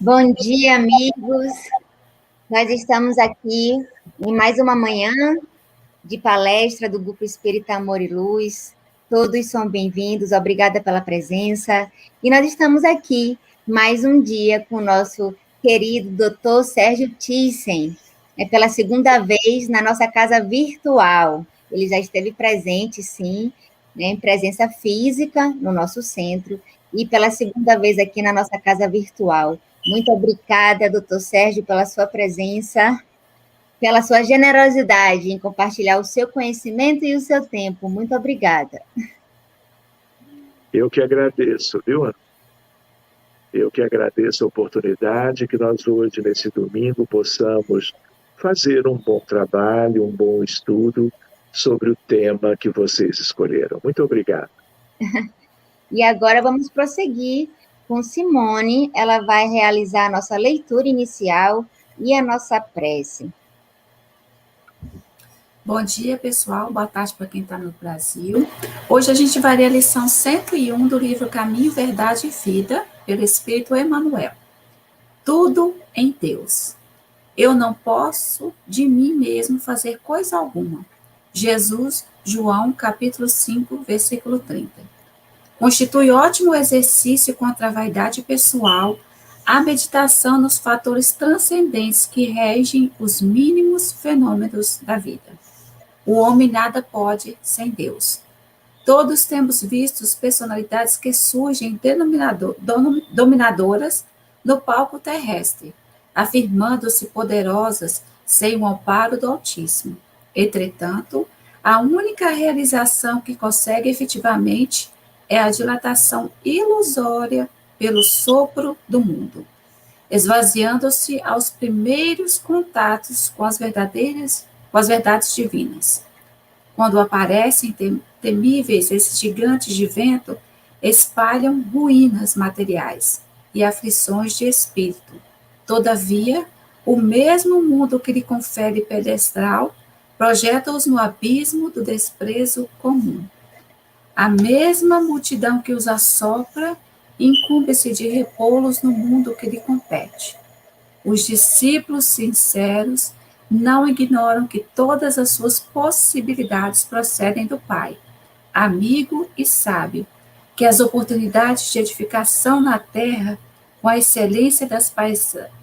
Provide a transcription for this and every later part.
Bom dia, amigos. Nós estamos aqui em mais uma manhã de palestra do Grupo Espírita Amor e Luz. Todos são bem-vindos, obrigada pela presença. E nós estamos aqui mais um dia com o nosso querido Dr. Sérgio Thyssen, pela segunda vez na nossa casa virtual. Ele já esteve presente, sim, né, em presença física no nosso centro, e pela segunda vez aqui na nossa casa virtual. Muito obrigada, doutor Sérgio, pela sua presença, pela sua generosidade em compartilhar o seu conhecimento e o seu tempo. Muito obrigada. Eu que agradeço, viu, Ana? Eu que agradeço a oportunidade que nós hoje, nesse domingo, possamos fazer um bom trabalho, um bom estudo sobre o tema que vocês escolheram. Muito obrigado. E agora vamos prosseguir com Simone. Ela vai realizar a nossa leitura inicial e a nossa prece. Bom dia, pessoal. Boa tarde para quem está no Brasil. Hoje a gente vai ler a lição 101 do livro Caminho, Verdade e Vida, pelo Espírito Emmanuel. Tudo em Deus. Eu não posso de mim mesmo fazer coisa alguma. Jesus, João, capítulo 5, versículo 30. Constitui ótimo exercício contra a vaidade pessoal a meditação nos fatores transcendentes que regem os mínimos fenômenos da vida. O homem nada pode sem Deus. Todos temos visto personalidades que surgem dominadoras no palco terrestre, afirmando-se poderosas sem o amparo do Altíssimo. Entretanto, a única realização que consegue efetivamente é a dilatação ilusória pelo sopro do mundo, esvaziando-se aos primeiros contatos com as verdades divinas. Quando aparecem temíveis, esses gigantes de vento espalham ruínas materiais e aflições de espírito. Todavia, o mesmo mundo que lhe confere pedestral projeta-os no abismo do desprezo comum. A mesma multidão que os assopra incumbe-se de repô-los no mundo que lhe compete. Os discípulos sinceros não ignoram que todas as suas possibilidades procedem do Pai, amigo e sábio, que as oportunidades de edificação na terra, com a excelência das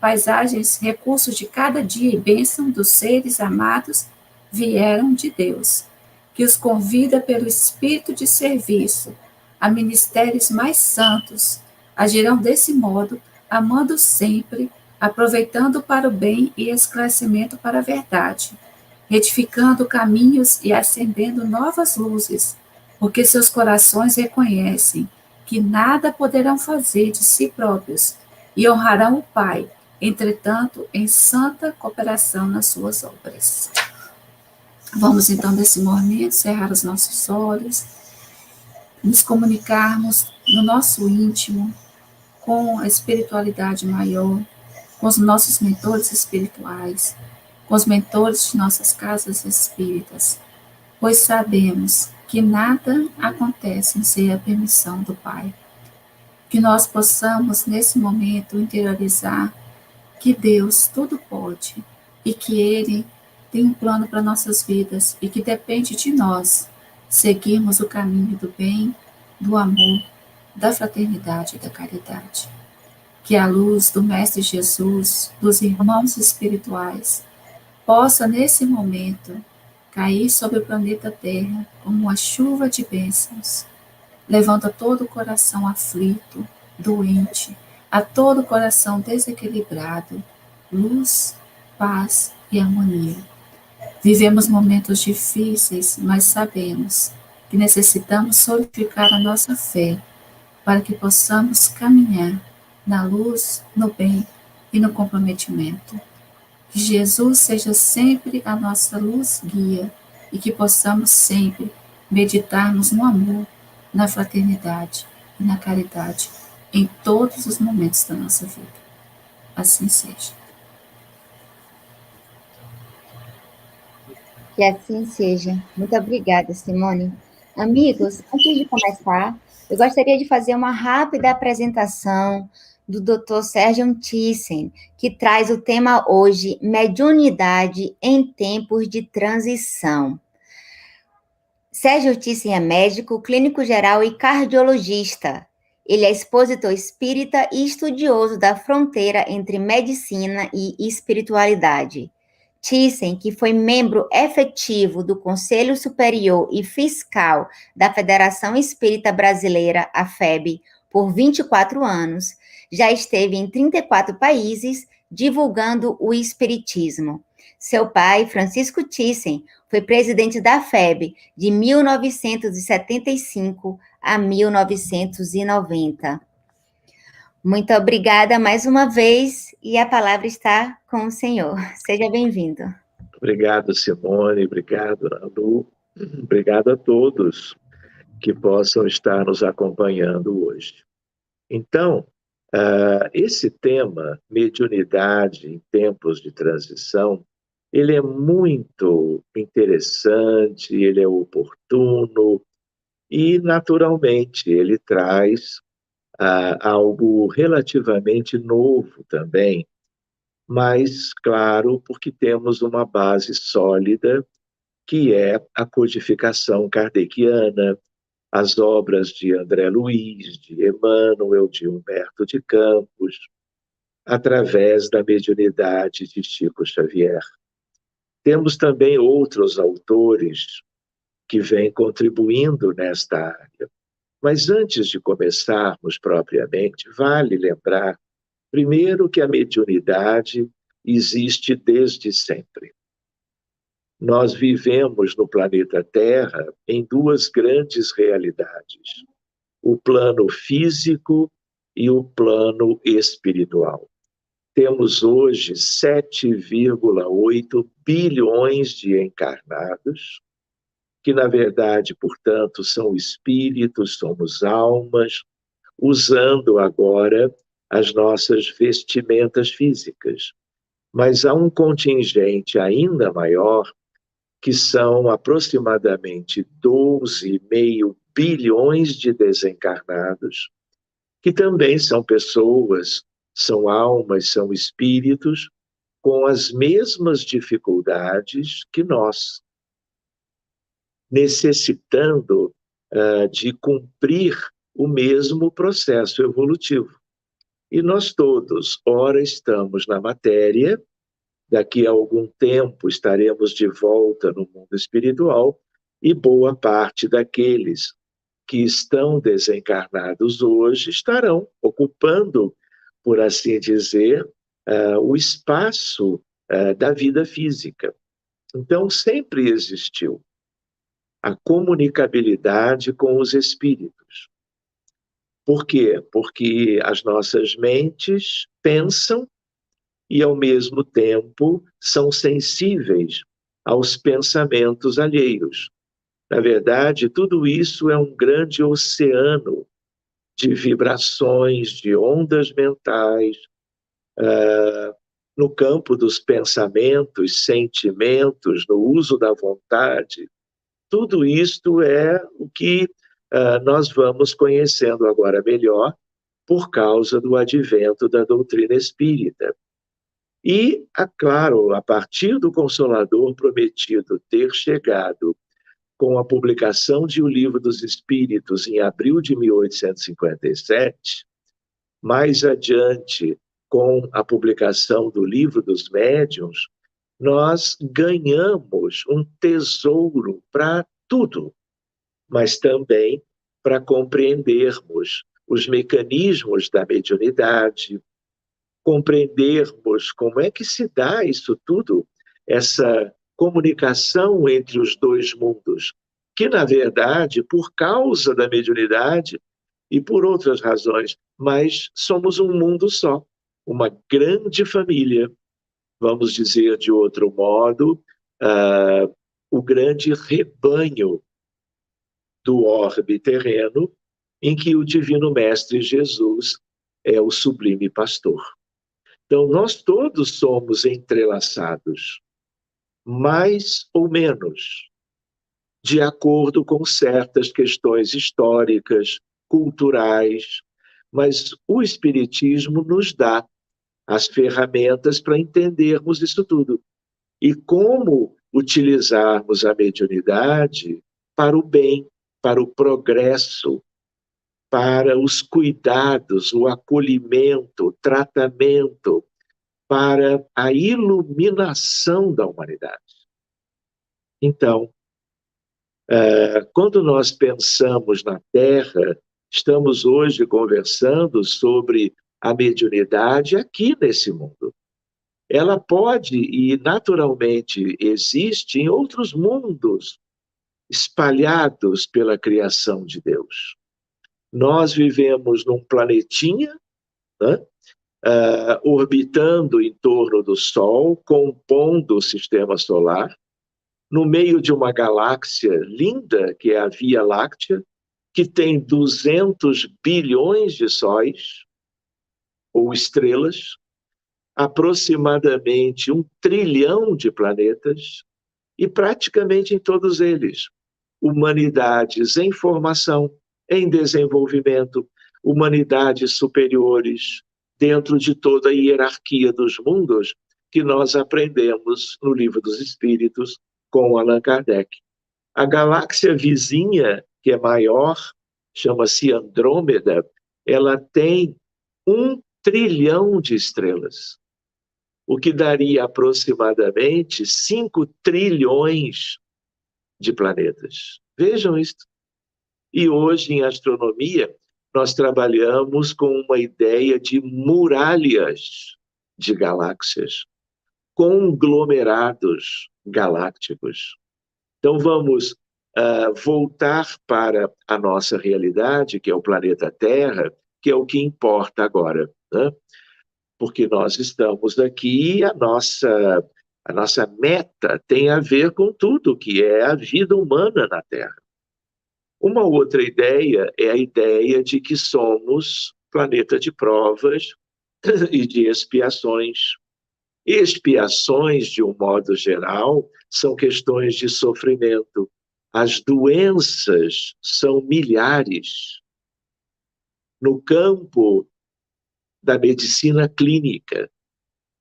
paisagens, recursos de cada dia e bênção dos seres amados, vieram de Deus, que os convida pelo espírito de serviço a ministérios mais santos, agirão desse modo, amando sempre, aproveitando para o bem e esclarecimento para a verdade, retificando caminhos e acendendo novas luzes, porque seus corações reconhecem que nada poderão fazer de si próprios e honrarão o Pai, entretanto, em santa cooperação nas suas obras. Vamos, então, nesse momento, cerrar os nossos olhos, nos comunicarmos no nosso íntimo com a espiritualidade maior, com os nossos mentores espirituais, com os mentores de nossas casas espíritas, pois sabemos que nada acontece sem a permissão do Pai. Que nós possamos, nesse momento, interiorizar que Deus tudo pode e que Ele tem um plano para nossas vidas e que depende de nós seguirmos o caminho do bem, do amor, da fraternidade e da caridade. Que a luz do Mestre Jesus, dos irmãos espirituais, possa nesse momento cair sobre o planeta Terra como uma chuva de bênçãos, levando a todo o coração aflito, doente, a todo o coração desequilibrado, luz, paz e harmonia. Vivemos momentos difíceis, mas sabemos que necessitamos solidificar a nossa fé para que possamos caminhar na luz, no bem e no comprometimento. Que Jesus seja sempre a nossa luz guia e que possamos sempre meditarmos no amor, na fraternidade e na caridade em todos os momentos da nossa vida. Assim seja. Que assim seja. Muito obrigada, Simone. Amigos, antes de começar, eu gostaria de fazer uma rápida apresentação do Dr. Sérgio Thyssen, que traz o tema hoje, mediunidade em tempos de transição. Sérgio Thyssen é médico, clínico geral e cardiologista. Ele é expositor espírita e estudioso da fronteira entre medicina e espiritualidade. Thyssen, que foi membro efetivo do Conselho Superior e Fiscal da Federação Espírita Brasileira, a FEB, por 24 anos, já esteve em 34 países divulgando o espiritismo. Seu pai, Francisco Thyssen, foi presidente da FEB de 1975 a 1990. Muito obrigada mais uma vez e a palavra está com o senhor. Seja bem-vindo. Obrigado, Simone. Obrigado, Lu. Obrigado a todos que possam estar nos acompanhando hoje. Então, esse tema, mediunidade em tempos de transição, ele é muito interessante, ele é oportuno e, naturalmente, ele traz algo relativamente novo também, mas, claro, porque temos uma base sólida, que é a codificação kardeciana, as obras de André Luiz, de Emmanuel, de Humberto de Campos, através da mediunidade de Chico Xavier. Temos também outros autores que vêm contribuindo nesta área. Mas antes de começarmos propriamente, vale lembrar, primeiro, que a mediunidade existe desde sempre. Nós vivemos no planeta Terra em duas grandes realidades: o plano físico e o plano espiritual. Temos hoje 7,8 bilhões de encarnados, que, na verdade, portanto, são espíritos, somos almas, usando agora as nossas vestimentas físicas. Mas há um contingente ainda maior, que são aproximadamente 12,5 bilhões de desencarnados, que também são pessoas, são almas, são espíritos, com as mesmas dificuldades que nós, necessitando de cumprir o mesmo processo evolutivo. E nós todos, ora estamos na matéria, daqui a algum tempo estaremos de volta no mundo espiritual, e boa parte daqueles que estão desencarnados hoje estarão ocupando, por assim dizer, o espaço da vida física. Então, sempre existiu a comunicabilidade com os espíritos. Por quê? Porque as nossas mentes pensam e, ao mesmo tempo, são sensíveis aos pensamentos alheios. Na verdade, tudo isso é um grande oceano de vibrações, de ondas mentais, no campo dos pensamentos, sentimentos, no uso da vontade. Tudo isto é o que nós vamos conhecendo agora melhor por causa do advento da doutrina espírita. E, claro, a partir do Consolador prometido ter chegado com a publicação de O Livro dos Espíritos em abril de 1857, mais adiante com a publicação do Livro dos Médiuns, nós ganhamos um tesouro para tudo, mas também para compreendermos os mecanismos da mediunidade, compreendermos como é que se dá isso tudo, essa comunicação entre os dois mundos, que, na verdade, por causa da mediunidade e por outras razões, mas somos um mundo só, uma grande família. Vamos dizer de outro modo, o grande rebanho do orbe terreno, em que o Divino Mestre Jesus é o sublime pastor. Então, nós todos somos entrelaçados, mais ou menos, de acordo com certas questões históricas, culturais, mas o Espiritismo nos dá as ferramentas para entendermos isso tudo. E como utilizarmos a mediunidade para o bem, para o progresso, para os cuidados, o acolhimento, o tratamento, para a iluminação da humanidade. Então, quando nós pensamos na Terra, estamos hoje conversando sobre a mediunidade aqui nesse mundo. Ela pode e naturalmente existe em outros mundos espalhados pela criação de Deus. Nós vivemos num planetinha, né? Orbitando em torno do Sol, compondo o sistema solar, no meio de uma galáxia linda, que é a Via Láctea, que tem 200 bilhões de sóis, ou estrelas, aproximadamente 1 trilhão de planetas, e praticamente em todos eles, humanidades em formação, em desenvolvimento, humanidades superiores, dentro de toda a hierarquia dos mundos que nós aprendemos no Livro dos Espíritos com Allan Kardec. A galáxia vizinha, que é maior, chama-se Andrômeda, ela tem 1 trilhão de estrelas, o que daria aproximadamente 5 trilhões de planetas. Vejam isso. E hoje, em astronomia, nós trabalhamos com uma ideia de muralhas de galáxias, conglomerados galácticos. Então, vamos voltar para a nossa realidade, que é o planeta Terra, que é o que importa agora, né? Porque nós estamos aqui, a nossa meta tem a ver com tudo que é a vida humana na Terra. Uma outra ideia é a ideia de que somos planeta de provas e de expiações. Expiações, de um modo geral, são questões de sofrimento. As doenças são milhares. No campo da medicina clínica,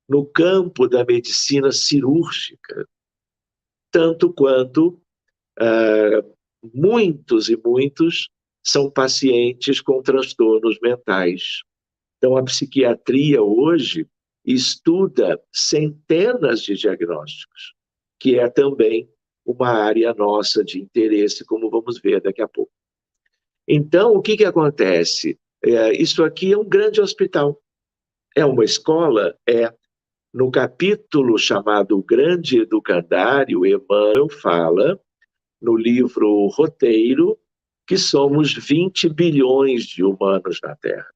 no campo da medicina cirúrgica, tanto quanto muitos e muitos são pacientes com transtornos mentais. Então, a psiquiatria hoje estuda centenas de diagnósticos, que é também uma área nossa de interesse, como vamos ver daqui a pouco. Então, o que acontece? Isso aqui é um grande hospital. É uma escola? No capítulo chamado Grande Educandário, Emmanuel fala, no livro Roteiro, que somos 20 bilhões de humanos na Terra.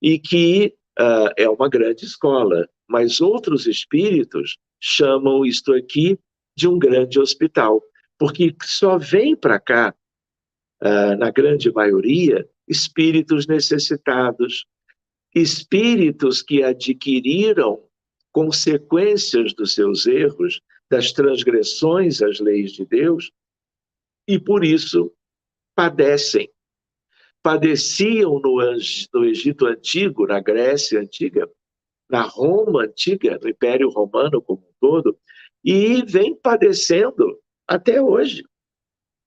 E que é uma grande escola, mas outros espíritos chamam isto aqui de um grande hospital, porque só vem para cá, na grande maioria, espíritos necessitados, espíritos que adquiriram consequências dos seus erros, das transgressões às leis de Deus, e por isso padecem. Padeciam no Egito Antigo, na Grécia Antiga, na Roma Antiga, no Império Romano como um todo, e vem padecendo até hoje.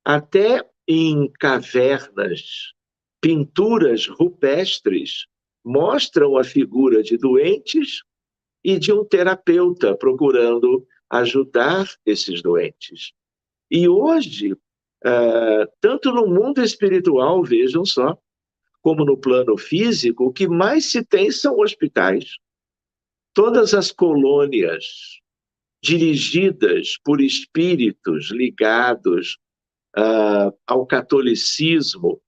Até em cavernas, pinturas rupestres mostram a figura de doentes e de um terapeuta procurando ajudar esses doentes. E hoje, tanto no mundo espiritual, vejam só, como no plano físico, o que mais se tem são hospitais. Todas as colônias dirigidas por espíritos ligados ao catolicismo,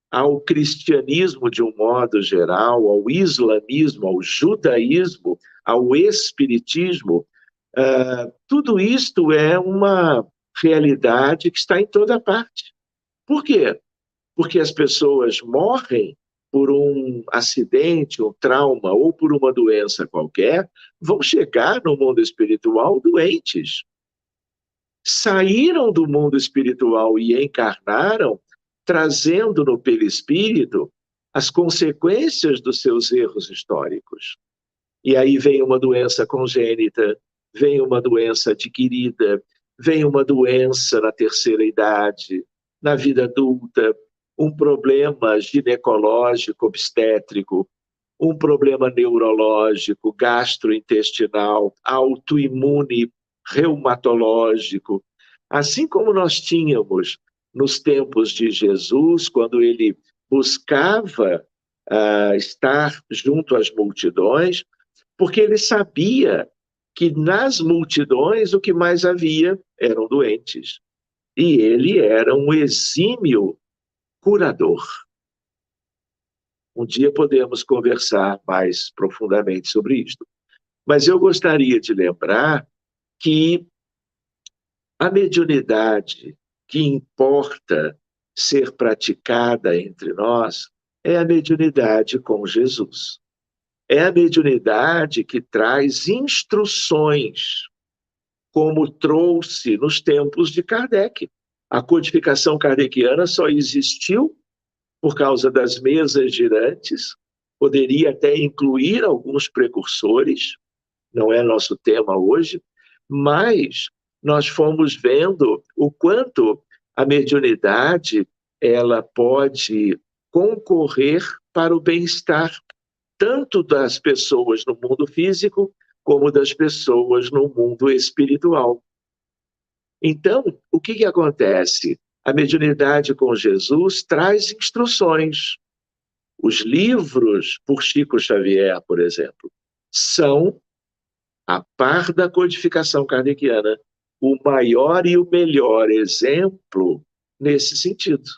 ao cristianismo de um modo geral, ao islamismo, ao judaísmo, ao espiritismo, tudo isto é uma realidade que está em toda parte. Por quê? Porque as pessoas morrem por um acidente, um trauma ou por uma doença qualquer, vão chegar no mundo espiritual doentes. Saíram do mundo espiritual e encarnaram, trazendo no perispírito as consequências dos seus erros históricos. E aí vem uma doença congênita, vem uma doença adquirida, vem uma doença na terceira idade, na vida adulta, um problema ginecológico, obstétrico, um problema neurológico, gastrointestinal, autoimune, reumatológico. Assim como nós tínhamos nos tempos de Jesus, quando ele buscava estar junto às multidões, porque ele sabia que nas multidões o que mais havia eram doentes. E ele era um exímio curador. Um dia podemos conversar mais profundamente sobre isto. Mas eu gostaria de lembrar que a mediunidade que importa ser praticada entre nós é a mediunidade com Jesus. É a mediunidade que traz instruções, como trouxe nos tempos de Kardec. A codificação kardeciana só existiu por causa das mesas girantes, poderia até incluir alguns precursores, não é nosso tema hoje, mas nós fomos vendo o quanto a mediunidade ela pode concorrer para o bem-estar tanto das pessoas no mundo físico como das pessoas no mundo espiritual. Então, o que acontece? A mediunidade com Jesus traz instruções. Os livros por Chico Xavier, por exemplo, são, a par da codificação kardeciana, o maior e o melhor exemplo nesse sentido.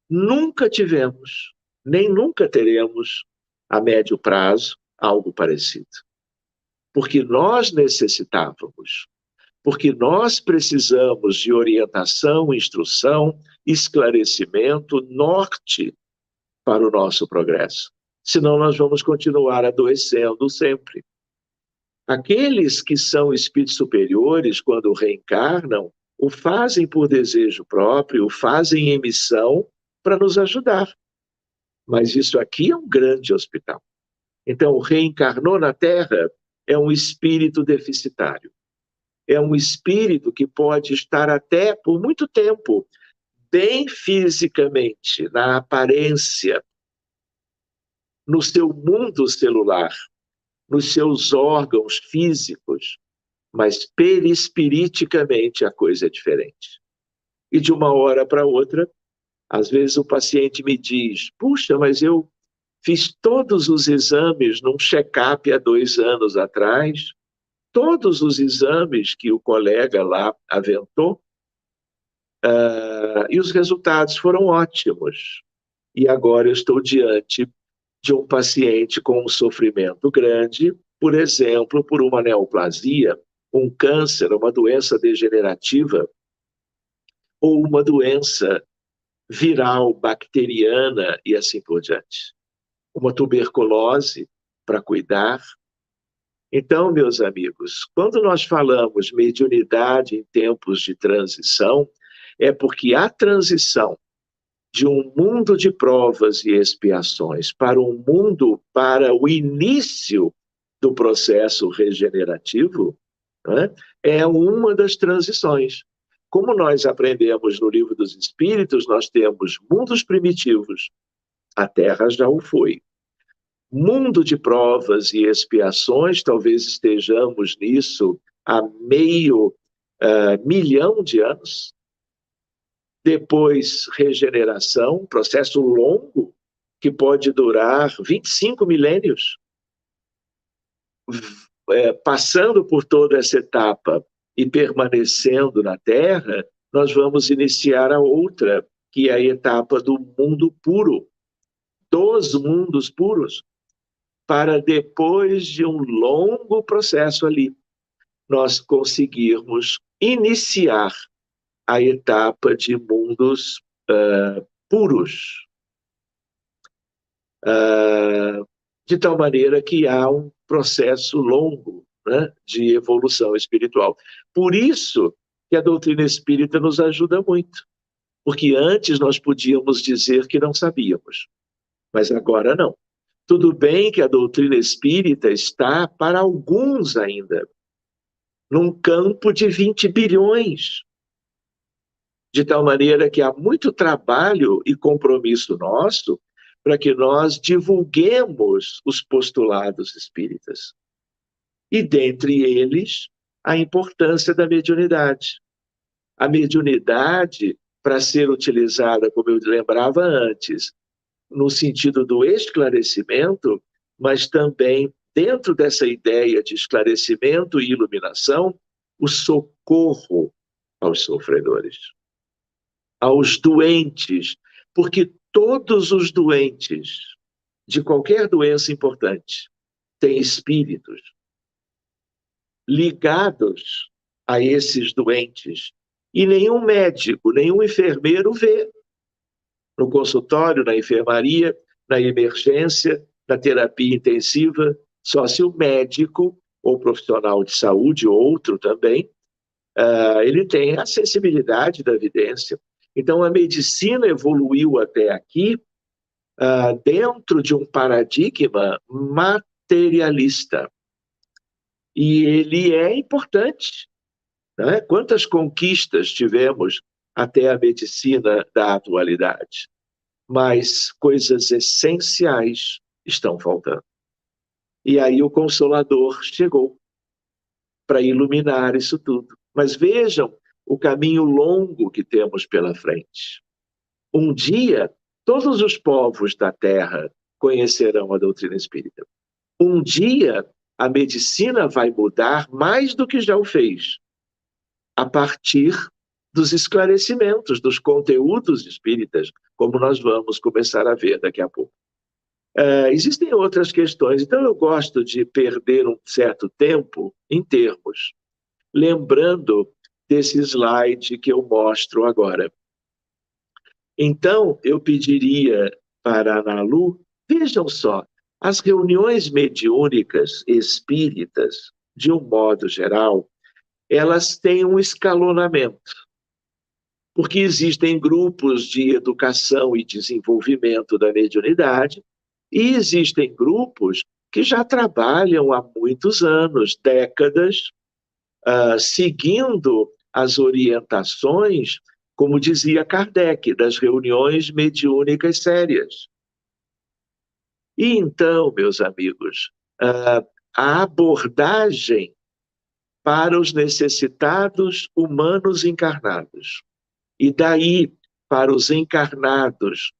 Nunca tivemos, nem nunca teremos, a médio prazo, algo parecido. Porque nós necessitávamos, porque nós precisamos de orientação, instrução, esclarecimento, norte para o nosso progresso. Senão nós vamos continuar adoecendo sempre. Aqueles que são espíritos superiores, quando reencarnam, o fazem por desejo próprio, o fazem em missão para nos ajudar. Mas isso aqui é um grande hospital. Então, reencarnou na Terra, é um espírito deficitário. É um espírito que pode estar até por muito tempo bem fisicamente, na aparência, no seu mundo celular, nos seus órgãos físicos, mas perispiriticamente a coisa é diferente. E de uma hora para outra, às vezes o paciente me diz, puxa, mas eu fiz todos os exames num check-up há 2 anos atrás, todos os exames que o colega lá aventou, e os resultados foram ótimos. E agora eu estou diante de um paciente com um sofrimento grande, por exemplo, por uma neoplasia, um câncer, uma doença degenerativa, ou uma doença viral, bacteriana e assim por diante. Uma tuberculose para cuidar. Então, meus amigos, quando nós falamos mediunidade em tempos de transição, é porque a transição de um mundo de provas e expiações para um mundo, para o início do processo regenerativo, né, é uma das transições. Como nós aprendemos no Livro dos Espíritos, nós temos mundos primitivos, a Terra já o foi. Mundo de provas e expiações, talvez estejamos nisso há meio milhão de anos. Depois, regeneração, processo longo, que pode durar 25 milênios. Passando por toda essa etapa e permanecendo na Terra, nós vamos iniciar a outra, que é a etapa do mundo puro, dos mundos puros, para depois de um longo processo ali, nós conseguirmos iniciar a etapa de mundos puros, de tal maneira que há um processo longo, né, de evolução espiritual. Por isso que a doutrina espírita nos ajuda muito, porque antes nós podíamos dizer que não sabíamos. Mas agora não. Tudo bem que a doutrina espírita está, para alguns ainda, num campo de 20 bilhões, de tal maneira que há muito trabalho e compromisso nosso para que nós divulguemos os postulados espíritas. E dentre eles, a importância da mediunidade. A mediunidade, para ser utilizada, como eu lembrava antes, no sentido do esclarecimento, mas também, dentro dessa ideia de esclarecimento e iluminação, o socorro aos sofredores, aos doentes, porque todos os doentes de qualquer doença importante têm espíritos ligados a esses doentes, e nenhum médico, nenhum enfermeiro vê. No consultório, na enfermaria, na emergência, na terapia intensiva, só se o médico ou profissional de saúde, outro também, ele tem a sensibilidade da evidência. Então, a medicina evoluiu até aqui dentro de um paradigma materialista. E ele é importante, né? Quantas conquistas tivemos até a medicina da atualidade? Mas coisas essenciais estão faltando. E aí o Consolador chegou para iluminar isso tudo. Mas vejam o caminho longo que temos pela frente. Um dia, todos os povos da Terra conhecerão a doutrina espírita. Um dia, a medicina vai mudar mais do que já o fez, a partir dos esclarecimentos, dos conteúdos espíritas, como nós vamos começar a ver daqui a pouco. Existem outras questões, então eu gosto de perder um certo tempo em termos, lembrando desse slide que eu mostro agora. Então, eu pediria para a Analu, vejam só, as reuniões mediúnicas espíritas, de um modo geral, elas têm um escalonamento, porque existem grupos de educação e desenvolvimento da mediunidade e existem grupos que já trabalham há muitos anos, décadas, seguindo as orientações, como dizia Kardec, das reuniões mediúnicas sérias. E então, meus amigos, a abordagem para os necessitados humanos encarnados, e daí para os encarnados,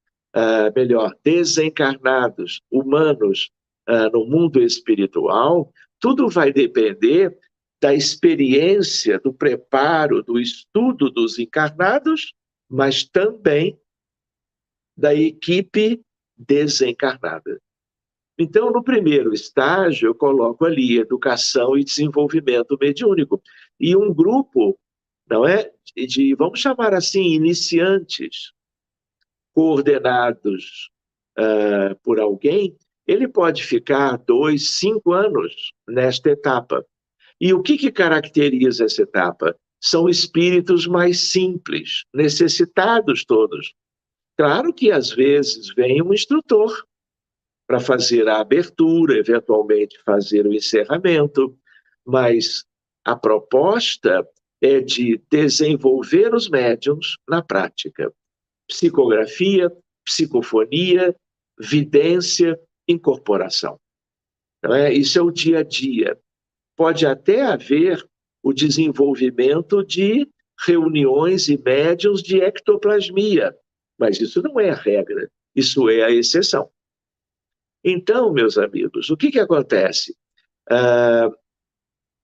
desencarnados, humanos no mundo espiritual, tudo vai depender da experiência, do preparo, do estudo dos encarnados, mas também da equipe desencarnada. Então, no primeiro estágio, eu coloco ali educação e desenvolvimento mediúnico. E um grupo, não é, vamos chamar assim, iniciantes, coordenados por alguém, ele pode ficar 2, 5 anos nesta etapa. E o que caracteriza essa etapa? São espíritos mais simples, necessitados todos. Claro que, às vezes, vem um instrutor para fazer a abertura, eventualmente fazer o encerramento, mas a proposta é de desenvolver os médiuns na prática. Psicografia, psicofonia, vidência, incorporação. Não é? Isso é o dia a dia. Pode até haver o desenvolvimento de reuniões e médiuns de ectoplasmia, mas isso não é a regra, isso é a exceção. Então, meus amigos, o que acontece?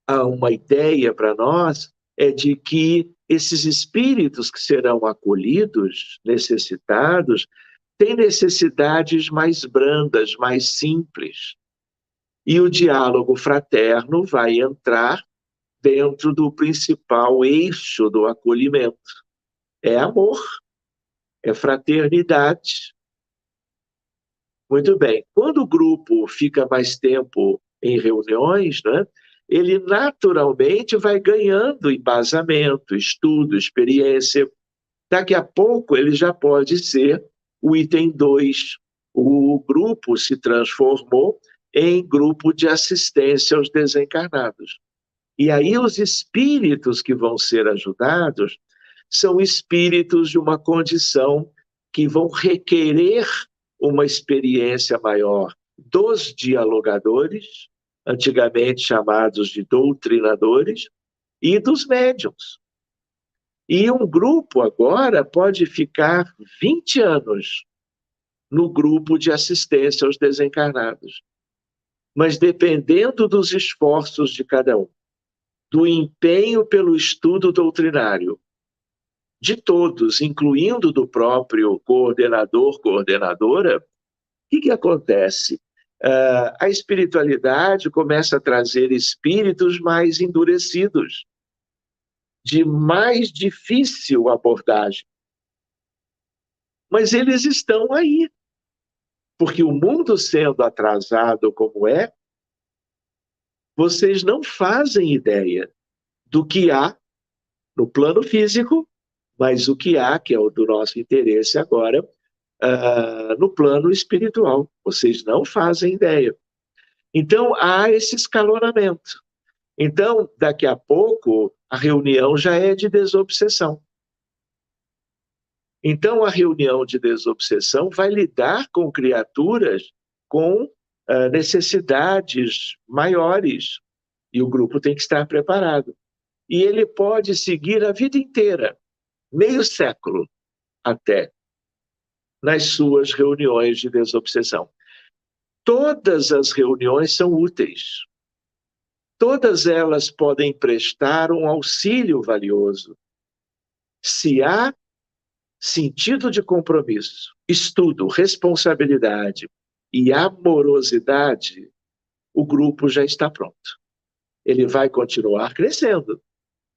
Há uma ideia para nós é de que esses espíritos que serão acolhidos, necessitados, têm necessidades mais brandas, mais simples. E o diálogo fraterno vai entrar dentro do principal eixo do acolhimento. É amor, é fraternidade. Muito bem. Quando o grupo fica mais tempo em reuniões, né, ele naturalmente vai ganhando embasamento, estudo, experiência. Daqui a pouco ele já pode ser o item 2, o grupo se transformou em grupo de assistência aos desencarnados. E aí os espíritos que vão ser ajudados são espíritos de uma condição que vão requerer uma experiência maior dos dialogadores, antigamente chamados de doutrinadores, e dos médiuns. E um grupo agora pode ficar 20 anos no grupo de assistência aos desencarnados. Mas dependendo dos esforços de cada um, do empenho pelo estudo doutrinário, de todos, incluindo do próprio coordenador, coordenadora, o que acontece? A espiritualidade começa a trazer espíritos mais endurecidos, de mais difícil abordagem. Mas eles estão aí. Porque o mundo sendo atrasado como é, vocês não fazem ideia do que há no plano físico, mas o que há, que é o do nosso interesse agora, no plano espiritual. Vocês não fazem ideia. Então, há esse escalonamento. Então, daqui a pouco, a reunião já é de desobsessão. Então, a reunião de desobsessão vai lidar com criaturas com necessidades maiores. E o grupo tem que estar preparado. E ele pode seguir a vida inteira, meio século até, nas suas reuniões de desobsessão. Todas as reuniões são úteis. Todas elas podem prestar um auxílio valioso. Se há sentido de compromisso, estudo, responsabilidade e amorosidade, o grupo já está pronto. Ele vai continuar crescendo,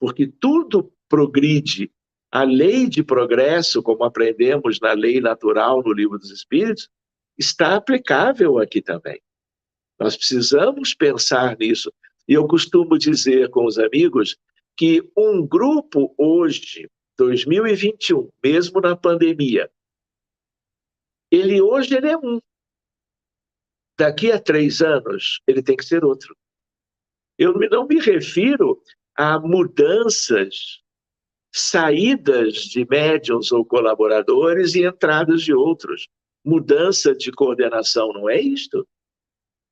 porque tudo progride. A lei de progresso, como aprendemos na lei natural no Livro dos Espíritos, está aplicável aqui também. Nós precisamos pensar nisso. E eu costumo dizer com os amigos que um grupo hoje, 2021, mesmo na pandemia, hoje ele é um. Daqui a 3 anos, ele tem que ser outro. Eu não me refiro a mudanças, saídas de médiuns ou colaboradores e entradas de outros. Mudança de coordenação não é isto.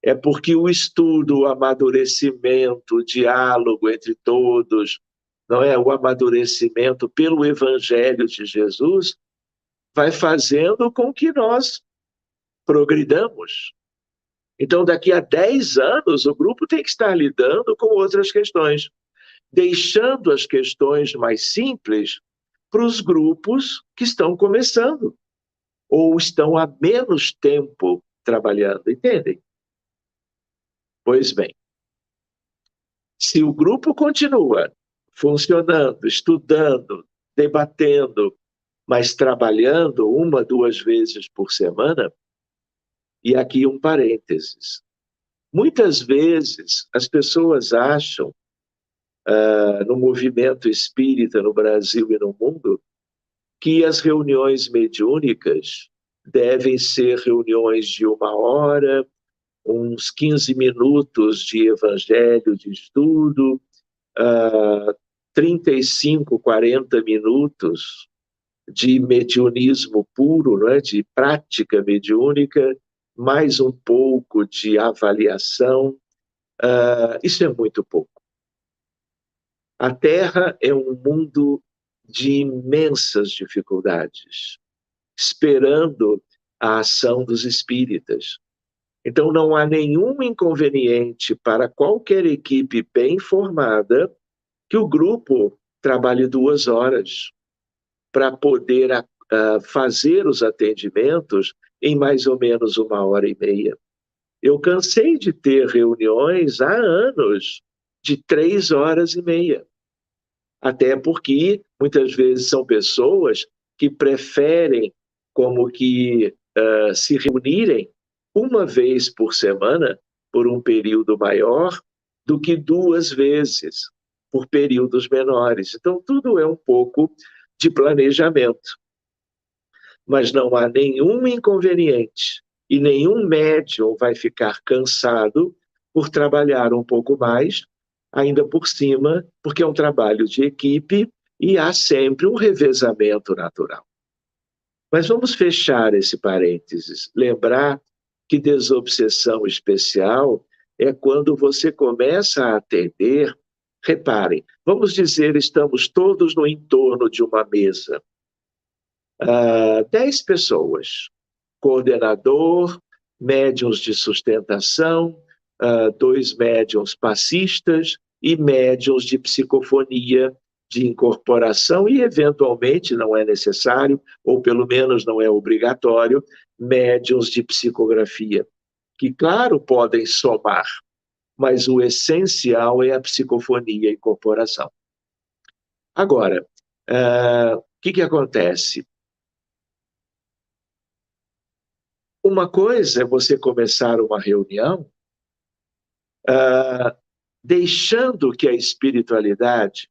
É porque o estudo, o amadurecimento, o diálogo entre todos, não é? O amadurecimento pelo Evangelho de Jesus vai fazendo com que nós progridamos. Então, daqui a 10 anos, o grupo tem que estar lidando com outras questões, deixando as questões mais simples para os grupos que estão começando ou estão há menos tempo trabalhando, entendem? Pois bem, se o grupo continua funcionando, estudando, debatendo, mas trabalhando 1, 2 vezes por semana, e aqui um parênteses. Muitas vezes as pessoas acham, no movimento espírita no Brasil e no mundo, que as reuniões mediúnicas devem ser reuniões de 1 hora, uns 15 minutos de evangelho, de estudo, 35, 40 minutos de mediunismo puro, não é? De prática mediúnica, mais um pouco de avaliação. Isso é muito pouco. A Terra é um mundo de imensas dificuldades, esperando a ação dos espíritas. Então, não há nenhum inconveniente para qualquer equipe bem formada que o grupo trabalhe 2 horas para poder fazer os atendimentos em mais ou menos 1h30. Eu cansei de ter reuniões há anos de 3h30. Até porque, muitas vezes, são pessoas que preferem como que se reunirem 1 vez por semana, por um período maior, do que 2 vezes, por períodos menores. Então, tudo é um pouco de planejamento. Mas não há nenhum inconveniente E nenhum médium vai ficar cansado por trabalhar um pouco mais, ainda por cima, porque é um trabalho de equipe e há sempre um revezamento natural. Mas vamos fechar esse parênteses, lembrar que desobsessão especial é quando você começa a atender. Reparem, vamos dizer, estamos todos no entorno de uma mesa. 10 pessoas, coordenador, médiuns de sustentação, 2 médiuns passistas e médiuns de psicofonia, de incorporação e, eventualmente, não é necessário, ou pelo menos não é obrigatório, médiuns de psicografia, que, claro, podem somar, mas o essencial é a psicofonia e incorporação. Agora, o que acontece? Uma coisa é você começar uma reunião deixando que a espiritualidade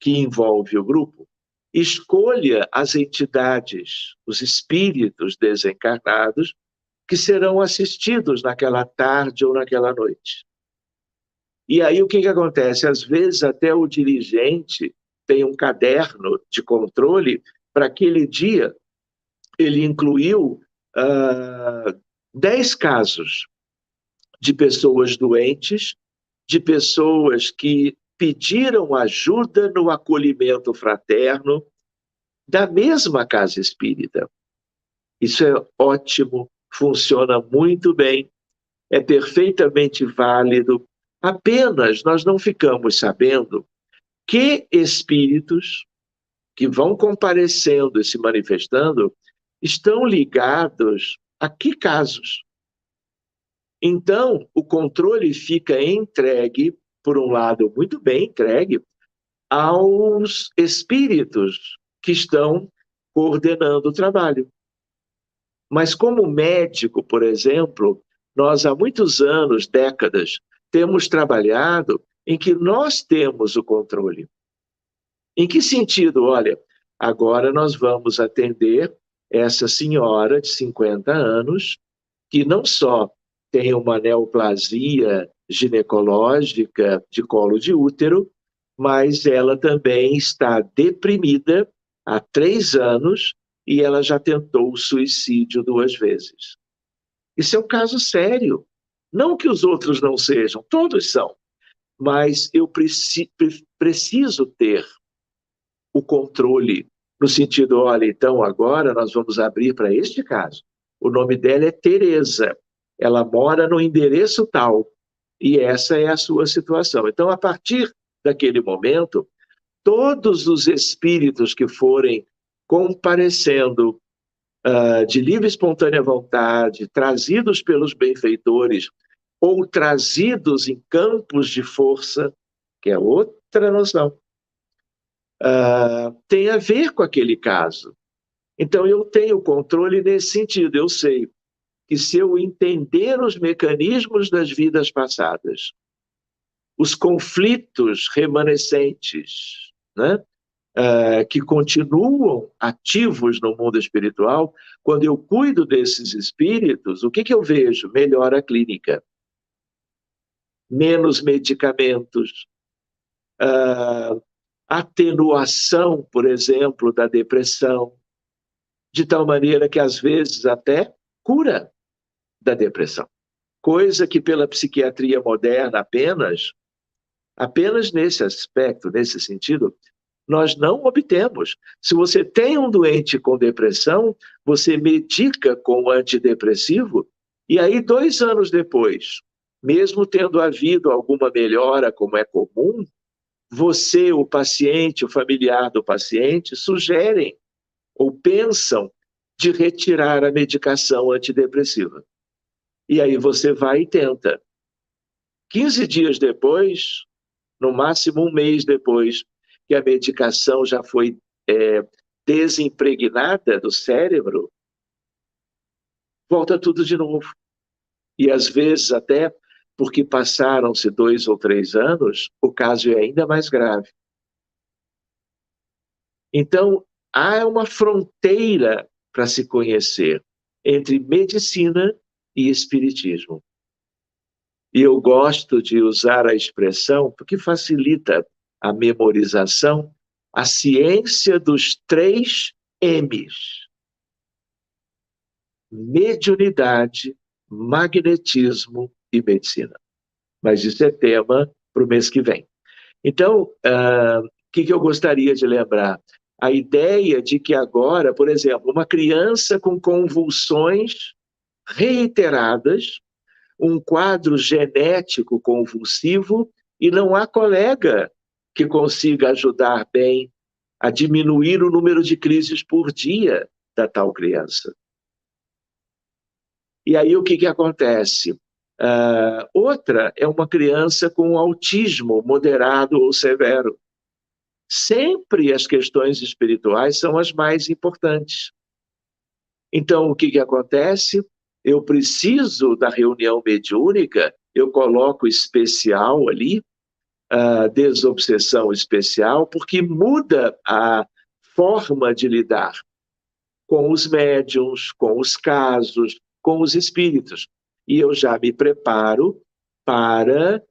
que envolve o grupo escolha as entidades, os espíritos desencarnados que serão assistidos naquela tarde ou naquela noite. E aí o que acontece? Às vezes até o dirigente tem um caderno de controle para aquele dia. Ele incluiu 10 casos de pessoas doentes, de pessoas que pediram ajuda no acolhimento fraterno da mesma casa espírita. Isso é ótimo, funciona muito bem, é perfeitamente válido. Apenas nós não ficamos sabendo que espíritos que vão comparecendo e se manifestando estão ligados a que casos. Então, o controle fica entregue, por um lado, muito bem entregue, aos espíritos que estão coordenando o trabalho. Mas como médico, por exemplo, nós há muitos anos, décadas, temos trabalhado em que nós temos o controle. Em que sentido? Olha, agora nós vamos atender essa senhora de 50 anos que não só tem uma neoplasia ginecológica de colo de útero, mas ela também está deprimida há 3 anos e ela já tentou o suicídio 2 vezes. Isso é um caso sério. Não que os outros não sejam, todos são. Mas eu preciso ter o controle, no sentido, olha, então agora nós vamos abrir para este caso. O nome dela é Tereza. Ela mora no endereço tal. E essa é a sua situação. Então, a partir daquele momento, todos os espíritos que forem comparecendo de livre e espontânea vontade, trazidos pelos benfeitores, ou trazidos em campos de força, que é outra noção, tem a ver com aquele caso. Então, eu tenho controle nesse sentido. Eu sei que se eu entender os mecanismos das vidas passadas, os conflitos remanescentes, né, que continuam ativos no mundo espiritual, quando eu cuido desses espíritos, o que eu vejo? Melhora clínica, menos medicamentos, atenuação, por exemplo, da depressão, de tal maneira que, às vezes, até cura da depressão. Coisa que, pela psiquiatria moderna, apenas nesse aspecto, nesse sentido, nós não obtemos. Se você tem um doente com depressão, você medica com antidepressivo, e aí 2 anos depois, mesmo tendo havido alguma melhora, como é comum, você, o paciente, o familiar do paciente, sugerem ou pensam de retirar a medicação antidepressiva. E aí você vai e tenta. 15 dias depois, no máximo 1 mês depois, que a medicação já foi desimpregnada do cérebro, volta tudo de novo. E às vezes até porque passaram-se 2 ou 3 anos, o caso é ainda mais grave. Então, há uma fronteira para se conhecer. entre medicina e espiritismo. E eu gosto de usar a expressão, porque facilita a memorização, a ciência dos 3 M's: mediunidade, magnetismo e medicina. Mas isso é tema para o mês que vem. Então, o que eu gostaria de lembrar? A ideia de que agora, por exemplo, uma criança com convulsões reiteradas, um quadro genético convulsivo, e não há colega que consiga ajudar bem a diminuir o número de crises por dia da tal criança. E aí o que acontece? Outra é uma criança com autismo moderado ou severo. Sempre as questões espirituais são as mais importantes. Então, o que acontece? Eu preciso da reunião mediúnica, eu coloco especial ali, desobsessão especial, porque muda a forma de lidar com os médiuns, com os casos, com os espíritos. E eu já me preparo para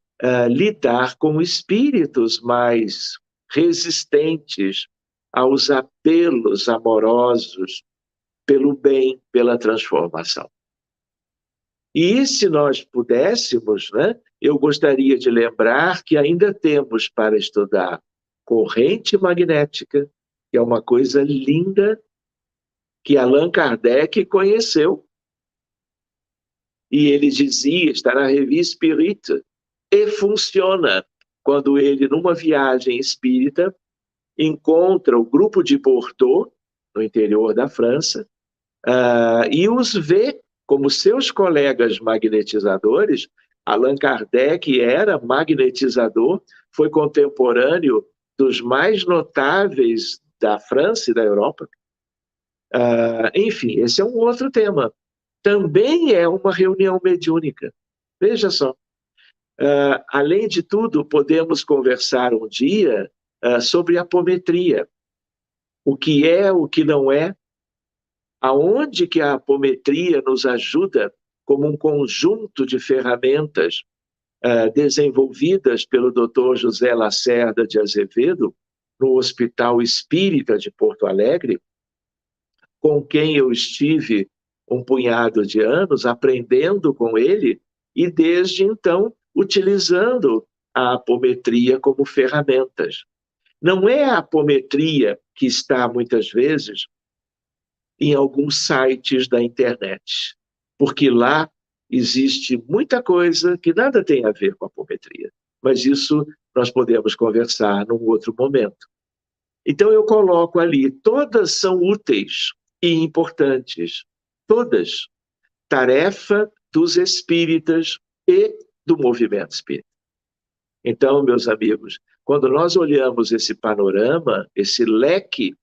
lidar com espíritos mais resistentes aos apelos amorosos pelo bem, pela transformação. E se nós pudéssemos, né, eu gostaria de lembrar que ainda temos para estudar corrente magnética, que é uma coisa linda, que Allan Kardec conheceu. E ele dizia, está na revista Spirit, e funciona quando ele, numa viagem espírita, encontra o grupo de Bordeaux, no interior da França, e os vê como seus colegas magnetizadores. Allan Kardec era magnetizador, foi contemporâneo dos mais notáveis da França e da Europa. Enfim, esse é um outro tema. Também é uma reunião mediúnica. Veja só. Além de tudo, podemos conversar um dia sobre apometria. O que é, o que não é, aonde que a apometria nos ajuda como um conjunto de ferramentas desenvolvidas pelo Dr. José Lacerda de Azevedo, no Hospital Espírita de Porto Alegre, com quem eu estive um punhado de anos aprendendo com ele e, desde então, utilizando a apometria como ferramentas. Não é a apometria que está, muitas vezes, em alguns sites da internet, porque lá existe muita coisa que nada tem a ver com a apometria. Mas isso nós podemos conversar num outro momento. Então eu coloco ali, todas são úteis e importantes, todas, tarefa dos espíritas e do movimento espírita. Então, meus amigos, quando nós olhamos esse panorama, esse leque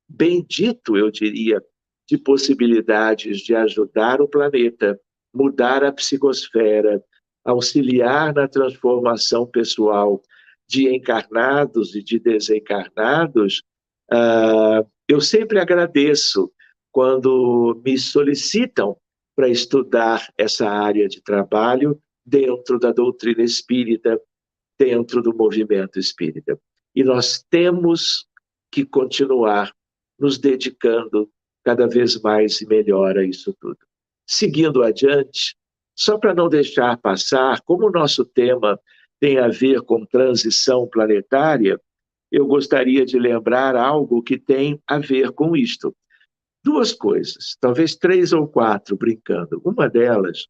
bendito, eu diria, de possibilidades de ajudar o planeta, mudar a psicosfera, auxiliar na transformação pessoal de encarnados e de desencarnados, eu sempre agradeço quando me solicitam para estudar essa área de trabalho dentro da doutrina espírita, dentro do movimento espírita. E nós temos que continuar nos dedicando cada vez mais e melhor a isso tudo. Seguindo adiante, só para não deixar passar, como o nosso tema tem a ver com transição planetária, eu gostaria de lembrar algo que tem a ver com isto. 2 coisas, talvez 3 ou 4, brincando. Uma delas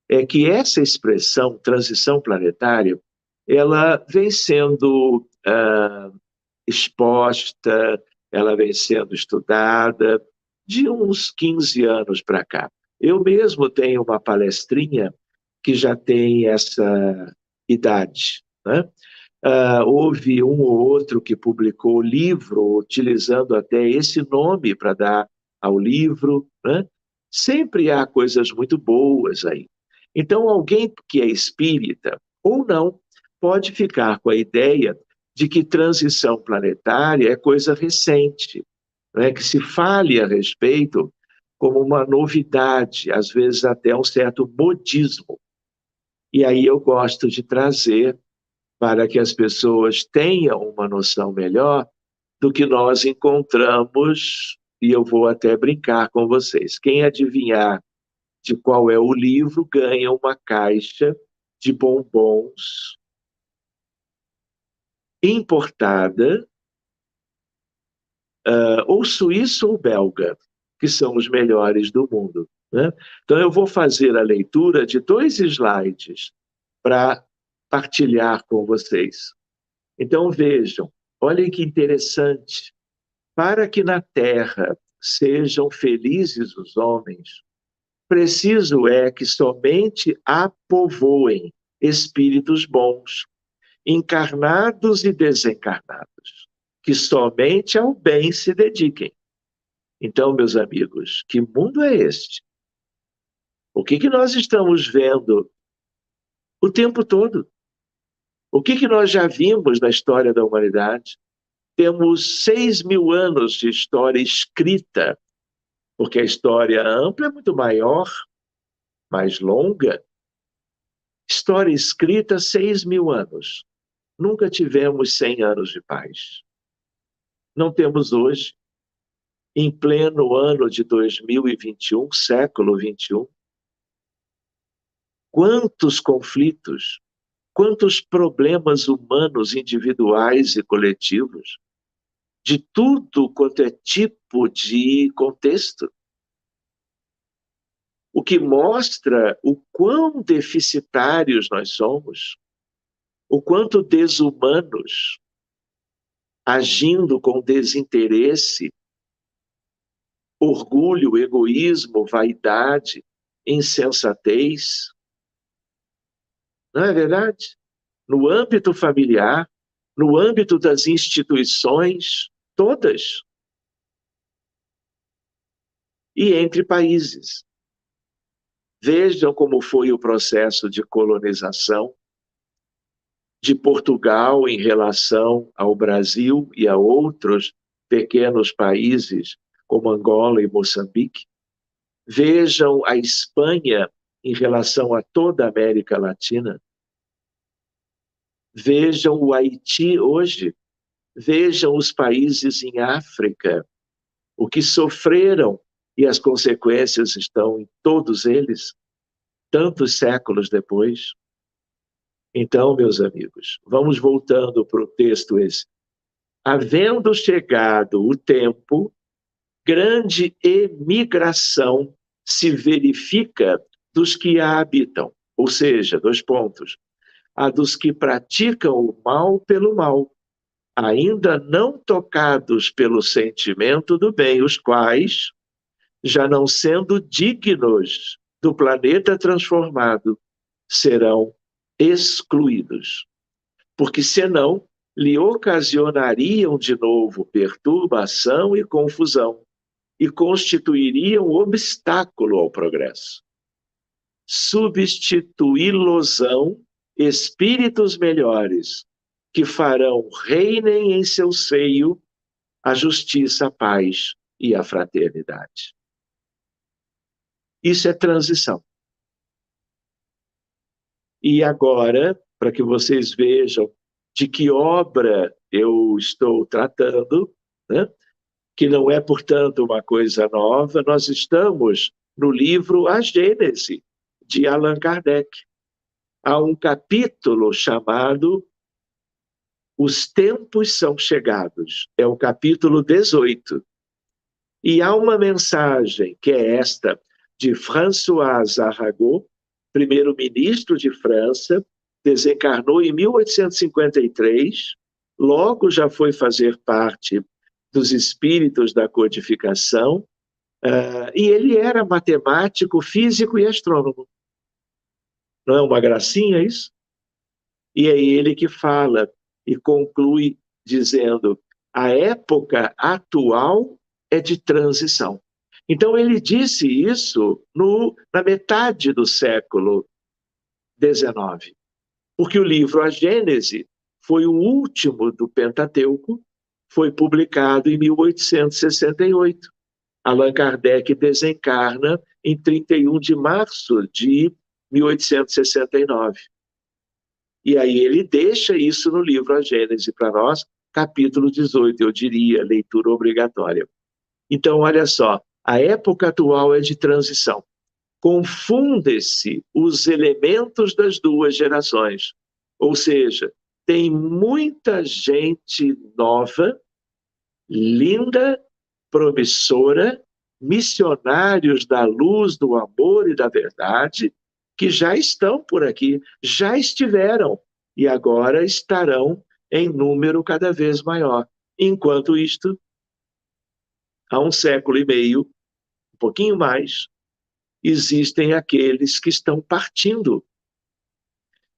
é que essa expressão, transição planetária, ela vem sendo exposta, ela vem sendo estudada de uns 15 anos para cá. Eu mesmo tenho uma palestrinha que já tem essa idade, né? Houve um ou outro que publicou livro utilizando até esse nome para dar ao livro, né? Sempre há coisas muito boas aí. Então, alguém que é espírita ou não pode ficar com a ideia de que transição planetária é coisa recente, né? Que se fale a respeito como uma novidade, às vezes até um certo modismo. E aí eu gosto de trazer para que as pessoas tenham uma noção melhor do que nós encontramos, e eu vou até brincar com vocês. Quem adivinhar de qual é o livro ganha uma caixa de bombons importada, ou suíça ou belga, que são os melhores do mundo, né? Então eu vou fazer a leitura de 2 slides para partilhar com vocês. Então vejam, olhem que interessante. Para que na terra sejam felizes os homens, preciso é que somente a povoem espíritos bons, encarnados e desencarnados, que somente ao bem se dediquem. Então, meus amigos, que mundo é este? O que nós estamos vendo o tempo todo? O que nós já vimos na história da humanidade? Temos 6.000 anos de história escrita, porque a história ampla é muito maior, mais longa. História escrita, 6.000 anos. Nunca tivemos 100 anos de paz. Não temos hoje, em pleno ano de 2021, século 21, quantos conflitos, quantos problemas humanos individuais e coletivos, de tudo quanto é tipo de contexto. O que mostra o quão deficitários nós somos, o quanto desumanos, agindo com desinteresse, orgulho, egoísmo, vaidade, insensatez. Não é verdade? No âmbito familiar, no âmbito das instituições, todas. E entre países. Vejam como foi o processo de colonização de Portugal em relação ao Brasil e a outros pequenos países, como Angola e Moçambique. Vejam a Espanha em relação a toda a América Latina. Vejam o Haiti hoje. Vejam os países em África, o que sofreram, e as consequências estão em todos eles, tantos séculos depois. Então, meus amigos, vamos voltando para o texto esse. Havendo chegado o tempo, grande emigração se verifica dos que a habitam, ou seja, 2 pontos, a dos que praticam o mal pelo mal, ainda não tocados pelo sentimento do bem, os quais, já não sendo dignos do planeta transformado, serão excluídos, porque senão lhe ocasionariam de novo perturbação e confusão e constituiriam obstáculo ao progresso. Substituí-losão espíritos melhores, que farão reinem em seu seio a justiça, a paz e a fraternidade. Isso é transição. E agora, para que vocês vejam de que obra eu estou tratando, né? Que não é, portanto, uma coisa nova, nós estamos no livro A Gênese, de Allan Kardec. Há um capítulo chamado Os Tempos São Chegados, é o capítulo 18. E há uma mensagem, que é esta, de François Arago, primeiro-ministro de França, desencarnou em 1853, logo já foi fazer parte dos espíritos da codificação, e ele era matemático, físico e astrônomo. Não é uma gracinha isso? E é ele que fala e conclui dizendo: a época atual é de transição. Então ele disse isso na metade do século XIX, porque o livro A Gênese foi o último do Pentateuco, foi publicado em 1868. Allan Kardec desencarna em 31 de março de 1869. E aí ele deixa isso no livro A Gênese para nós, capítulo 18, eu diria, leitura obrigatória. Então, olha só, a época atual é de transição. Confundem-se os elementos das duas gerações. Ou seja, tem muita gente nova, linda, promissora, missionários da luz, do amor e da verdade, que já estão por aqui, já estiveram e agora estarão em número cada vez maior. Enquanto isto, há 1,5 século, um pouquinho mais, existem aqueles que estão partindo.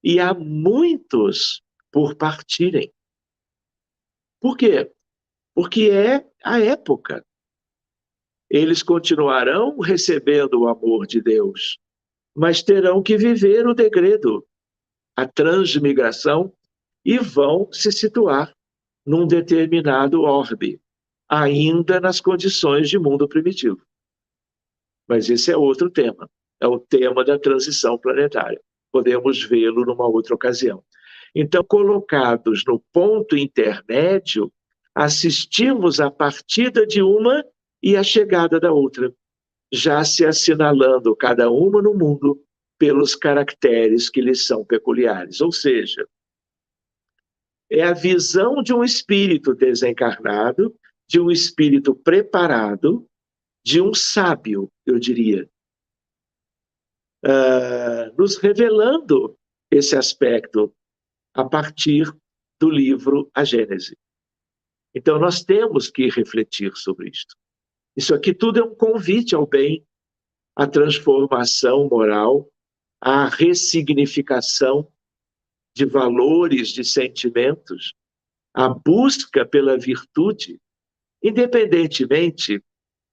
E há muitos por partirem. Por quê? Porque é a época. Eles continuarão recebendo o amor de Deus, mas terão que viver o degredo, a transmigração, e vão se situar num determinado orbe, ainda nas condições de mundo primitivo. Mas esse é outro tema, é o tema da transição planetária. Podemos vê-lo numa outra ocasião. Então, colocados no ponto intermédio, assistimos à partida de uma e à chegada da outra, já se assinalando cada uma no mundo pelos caracteres que lhes são peculiares. Ou seja, é a visão de um espírito desencarnado, de um espírito preparado, de um sábio, eu diria, nos revelando esse aspecto a partir do livro A Gênese. Então, nós temos que refletir sobre isto. Isso aqui tudo é um convite ao bem, à transformação moral, à ressignificação de valores, de sentimentos, à busca pela virtude, independentemente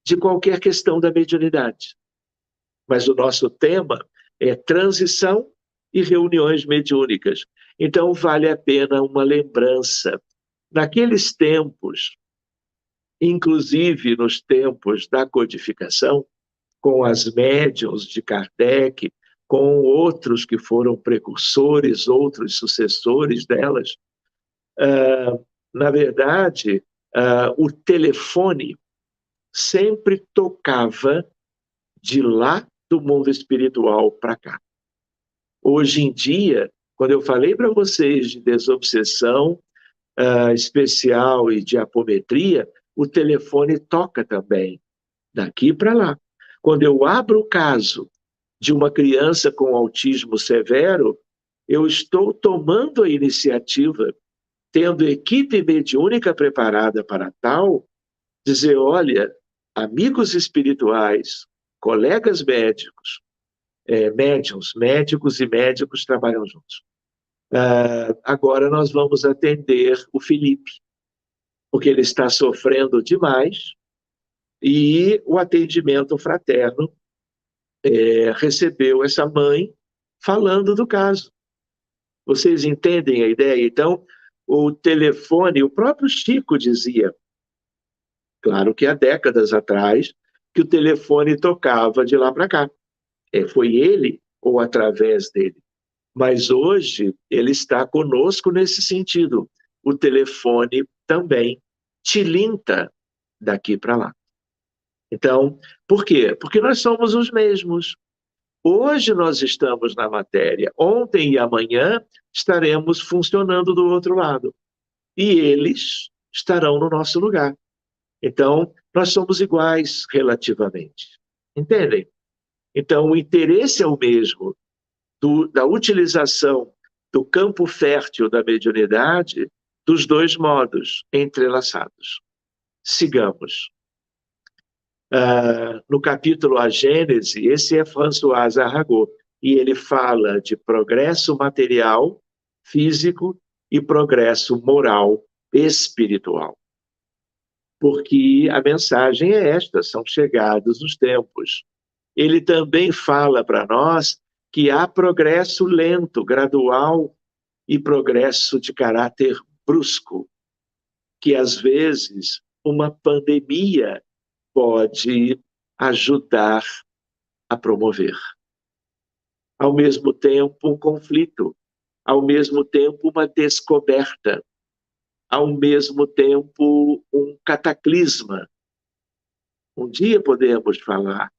de qualquer questão da mediunidade. Mas o nosso tema é transição e reuniões mediúnicas. Então, vale a pena uma lembrança. Naqueles tempos, inclusive nos tempos da codificação, com as médiuns de Kardec, com outros que foram precursores, outros sucessores delas, na verdade, o telefone sempre tocava de lá do mundo espiritual para cá. Hoje em dia, quando eu falei para vocês de desobsessão especial e de apometria, o telefone toca também, daqui para lá. Quando eu abro o caso de uma criança com autismo severo, eu estou tomando a iniciativa, tendo equipe mediúnica preparada para tal, dizer, olha, amigos espirituais, colegas médicos, médicos e médicos trabalham juntos. Agora nós vamos atender o Felipe, porque ele está sofrendo demais e o atendimento fraterno recebeu essa mãe falando do caso. Vocês entendem a ideia? Então, o telefone, o próprio Chico dizia, claro que há décadas atrás, que o telefone tocava de lá para cá. Foi ele ou através dele. Mas hoje ele está conosco nesse sentido. O telefone também tilinta daqui para lá. Então, por quê? Porque nós somos os mesmos. Hoje nós estamos na matéria. Ontem e amanhã estaremos funcionando do outro lado. E eles estarão no nosso lugar. Então, nós somos iguais relativamente. Entendem? Então, o interesse é o mesmo da utilização do campo fértil da mediunidade dos dois modos entrelaçados. Sigamos. No capítulo A Gênese, esse é François Arago, e ele fala de progresso material, físico e progresso moral, espiritual. Porque a mensagem é esta, são chegados os tempos. Ele também fala para nós que há progresso lento, gradual, e progresso de caráter brusco, que às vezes uma pandemia pode ajudar a promover. Ao mesmo tempo, um conflito, ao mesmo tempo, uma descoberta, ao mesmo tempo, um cataclisma. Um dia podemos falar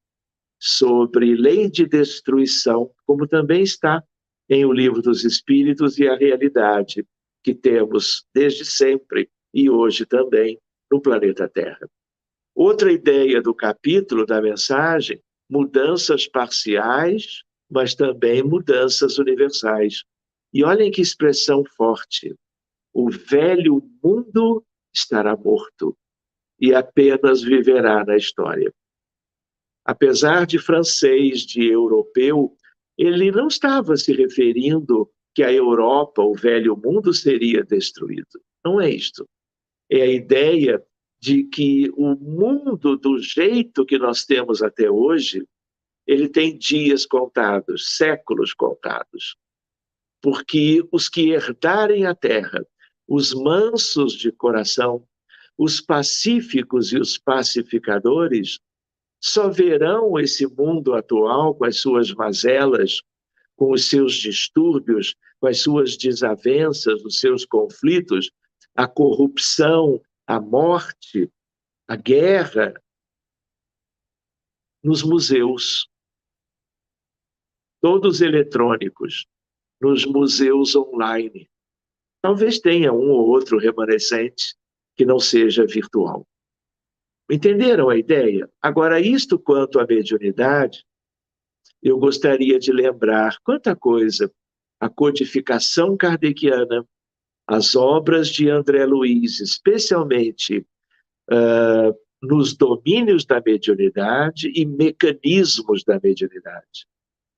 sobre lei de destruição, como também está em O Livro dos Espíritos e a realidade que temos desde sempre e hoje também no planeta Terra. Outra ideia do capítulo, da mensagem, mudanças parciais, mas também mudanças universais. E olhem que expressão forte. O velho mundo estará morto e apenas viverá na história. Apesar de francês, de europeu, ele não estava se referindo que a Europa, o velho mundo, seria destruído. Não é isto. É a ideia de que o mundo, do jeito que nós temos até hoje, ele tem dias contados, séculos contados. Porque os que herdarem a terra, os mansos de coração, os pacíficos e os pacificadores, só verão esse mundo atual com as suas mazelas, com os seus distúrbios, com as suas desavenças, os seus conflitos, a corrupção, a morte, a guerra, nos museus, todos eletrônicos, nos museus online. Talvez tenha um ou outro remanescente que não seja virtual. Entenderam a ideia? Agora, isto quanto à mediunidade, eu gostaria de lembrar quanta coisa a codificação kardeciana, as obras de André Luiz, especialmente nos domínios da mediunidade e mecanismos da mediunidade.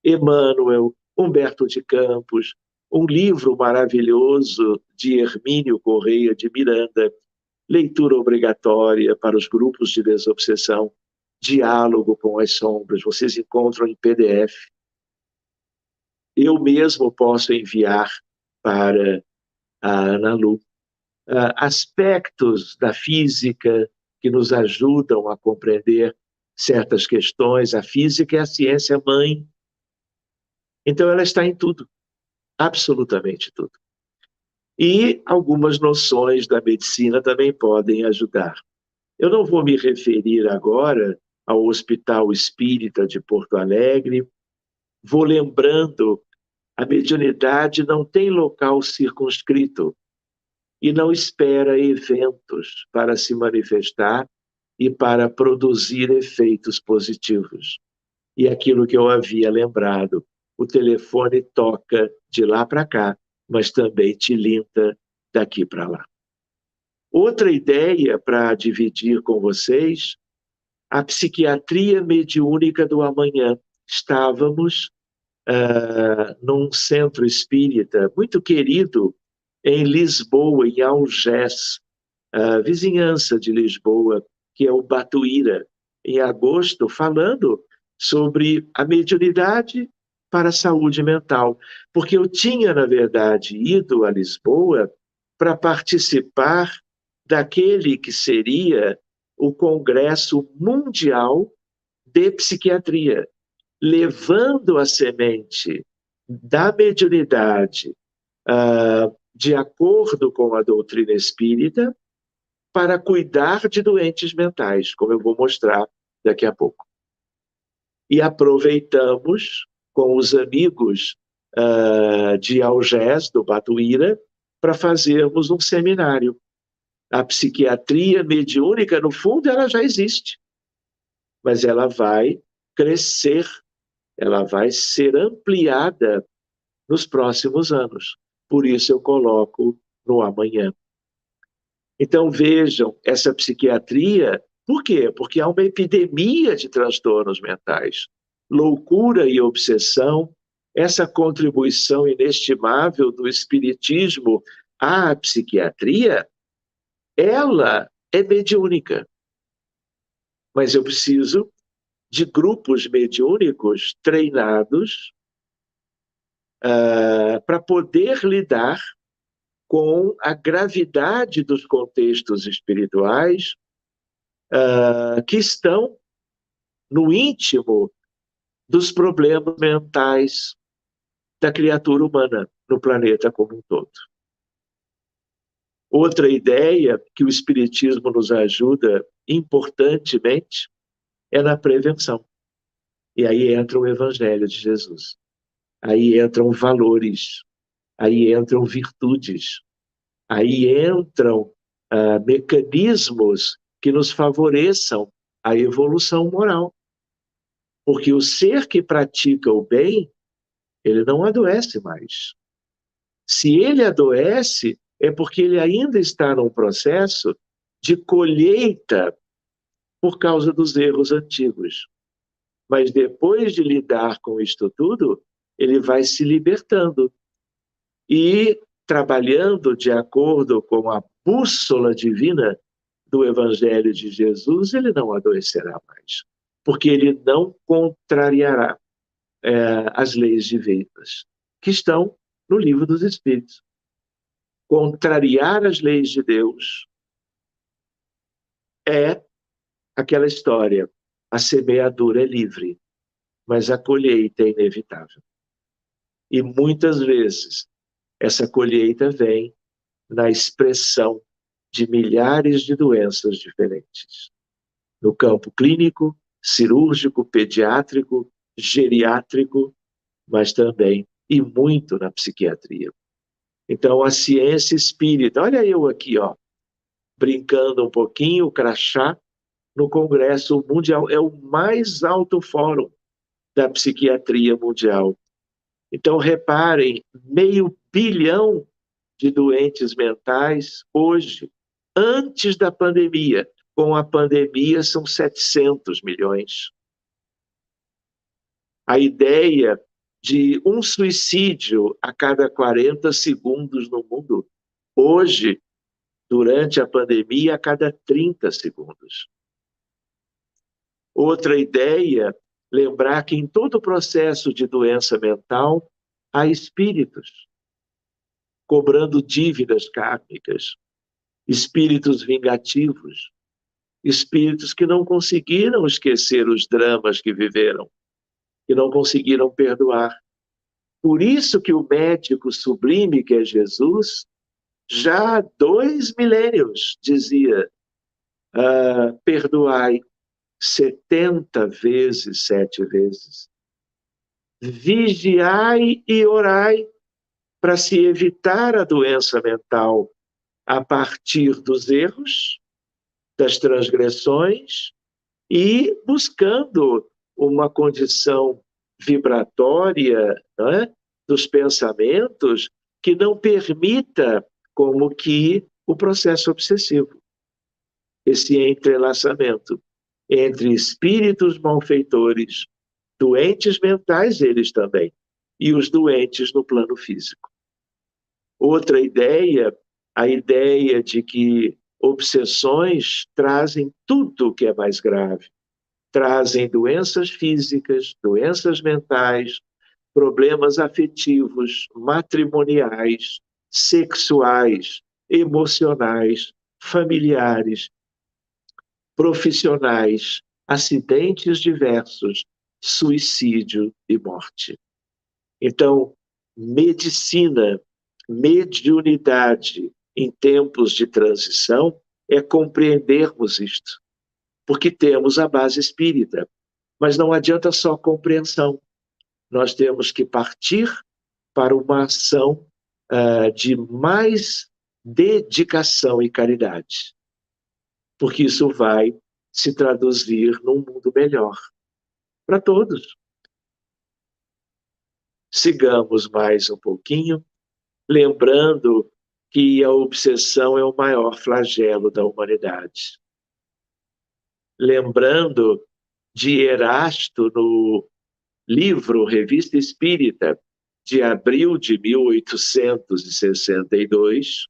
Emmanuel, Humberto de Campos, um livro maravilhoso de Hermínio Correia de Miranda, leitura obrigatória para os grupos de desobsessão, Diálogo com as Sombras, vocês encontram em PDF. Eu mesmo posso enviar para a Ana Lu aspectos da física que nos ajudam a compreender certas questões. A física é a ciência mãe. Então, ela está em tudo, absolutamente tudo. E algumas noções da medicina também podem ajudar. Eu não vou me referir agora ao Hospital Espírita de Porto Alegre. Vou lembrando, a mediunidade não tem local circunscrito e não espera eventos para se manifestar e para produzir efeitos positivos. E aquilo que eu havia lembrado, o telefone toca de lá para cá, mas também tilinta daqui para lá. Outra ideia para dividir com vocês, a psiquiatria mediúnica do amanhã. Estávamos num centro espírita muito querido em Lisboa, em Algés, vizinhança de Lisboa, que é o Batuíra, em agosto, falando sobre a mediunidade para a saúde mental. Porque eu tinha, na verdade, ido a Lisboa para participar daquele que seria o Congresso Mundial de Psiquiatria, levando a semente da mediunidade de acordo com a doutrina espírita para cuidar de doentes mentais, como eu vou mostrar daqui a pouco. E aproveitamos com os amigos de Algés, do Batuíra, para fazermos um seminário. A psiquiatria mediúnica, no fundo, ela já existe, mas ela vai crescer, ela vai ser ampliada nos próximos anos. Por isso eu coloco no amanhã. Então vejam, essa psiquiatria, por quê? Porque há uma epidemia de transtornos mentais, loucura e obsessão, essa contribuição inestimável do espiritismo à psiquiatria, ela é mediúnica. Mas eu preciso de grupos mediúnicos treinados para poder lidar com a gravidade dos contextos espirituais que estão no íntimo dos problemas mentais da criatura humana no planeta como um todo. Outra ideia que o Espiritismo nos ajuda importantemente é na prevenção. E aí entra o Evangelho de Jesus. Aí entram valores, aí entram virtudes, aí entram mecanismos que nos favoreçam a evolução moral. Porque o ser que pratica o bem, ele não adoece mais. Se ele adoece, é porque ele ainda está num processo de colheita por causa dos erros antigos. Mas depois de lidar com isto tudo, ele vai se libertando e trabalhando de acordo com a bússola divina do Evangelho de Jesus, ele não adoecerá mais, porque ele não contrariará as leis divinas, que estão no Livro dos Espíritos. Contrariar as leis de Deus é aquela história, a semeadura é livre, mas a colheita é inevitável. E muitas vezes essa colheita vem na expressão de milhares de doenças diferentes. No campo clínico, cirúrgico, pediátrico, geriátrico, mas também e muito na psiquiatria. Então, a ciência espírita, olha eu aqui, ó, brincando um pouquinho, o crachá, no Congresso Mundial, é o mais alto fórum da psiquiatria mundial. Então, reparem, 500 milhão de doentes mentais hoje, antes da pandemia. Com a pandemia, são 700 milhões. A ideia de um suicídio a cada 40 segundos no mundo, hoje, durante a pandemia, a cada 30 segundos. Outra ideia, lembrar que em todo o processo de doença mental, há espíritos cobrando dívidas kármicas, espíritos vingativos, espíritos que não conseguiram esquecer os dramas que viveram, que não conseguiram perdoar. Por isso que o médico sublime, que é Jesus, já há 2 milênios dizia, perdoai 70 vezes, 7 vezes. Vigiai e orai para se evitar a doença mental a partir dos erros, das transgressões e buscando uma condição vibratória, não é? Dos pensamentos que não permita como que o processo obsessivo, esse entrelaçamento entre espíritos malfeitores, doentes mentais eles também, e os doentes no plano físico. Outra ideia, a ideia de que obsessões trazem tudo que é mais grave. Trazem doenças físicas, doenças mentais, problemas afetivos, matrimoniais, sexuais, emocionais, familiares, profissionais, acidentes diversos, suicídio e morte. Então, medicina, mediunidade em tempos de transição é compreendermos isto, porque temos a base espírita, mas não adianta só compreensão. Nós temos que partir para uma ação de mais dedicação e caridade, porque isso vai se traduzir num mundo melhor para todos. Sigamos mais um pouquinho, lembrando que a obsessão é o maior flagelo da humanidade. Lembrando de Erasto no livro Revista Espírita, de abril de 1862,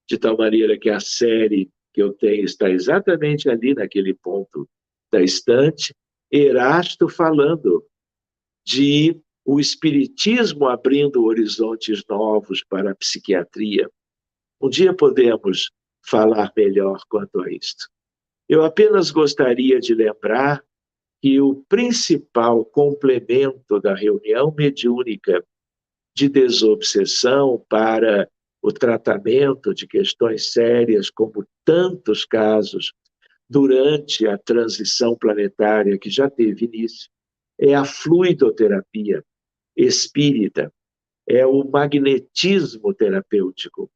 de tal maneira que a série que eu tenho está exatamente ali naquele ponto da estante, Erasto falando de o espiritismo abrindo horizontes novos para a psiquiatria. Um dia podemos falar melhor quanto a isto. Eu apenas gostaria de lembrar que o principal complemento da reunião mediúnica de desobsessão para o tratamento de questões sérias, como tantos casos durante a transição planetária que já teve início, é a fluidoterapia espírita, é o magnetismo terapêutico,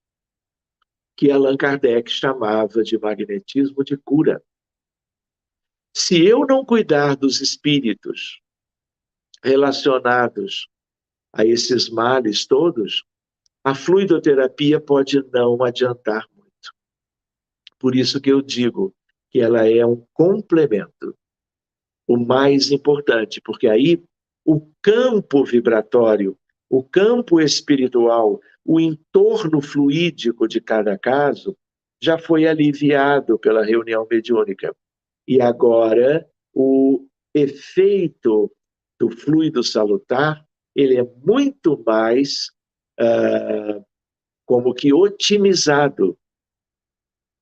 que Allan Kardec chamava de magnetismo de cura. Se eu não cuidar dos espíritos relacionados a esses males todos, a fluidoterapia pode não adiantar muito. Por isso que eu digo que ela é um complemento, o mais importante, porque aí o campo vibratório, o campo espiritual, o entorno fluídico de cada caso já foi aliviado pela reunião mediúnica. E agora o efeito do fluido salutar, ele é muito mais como que otimizado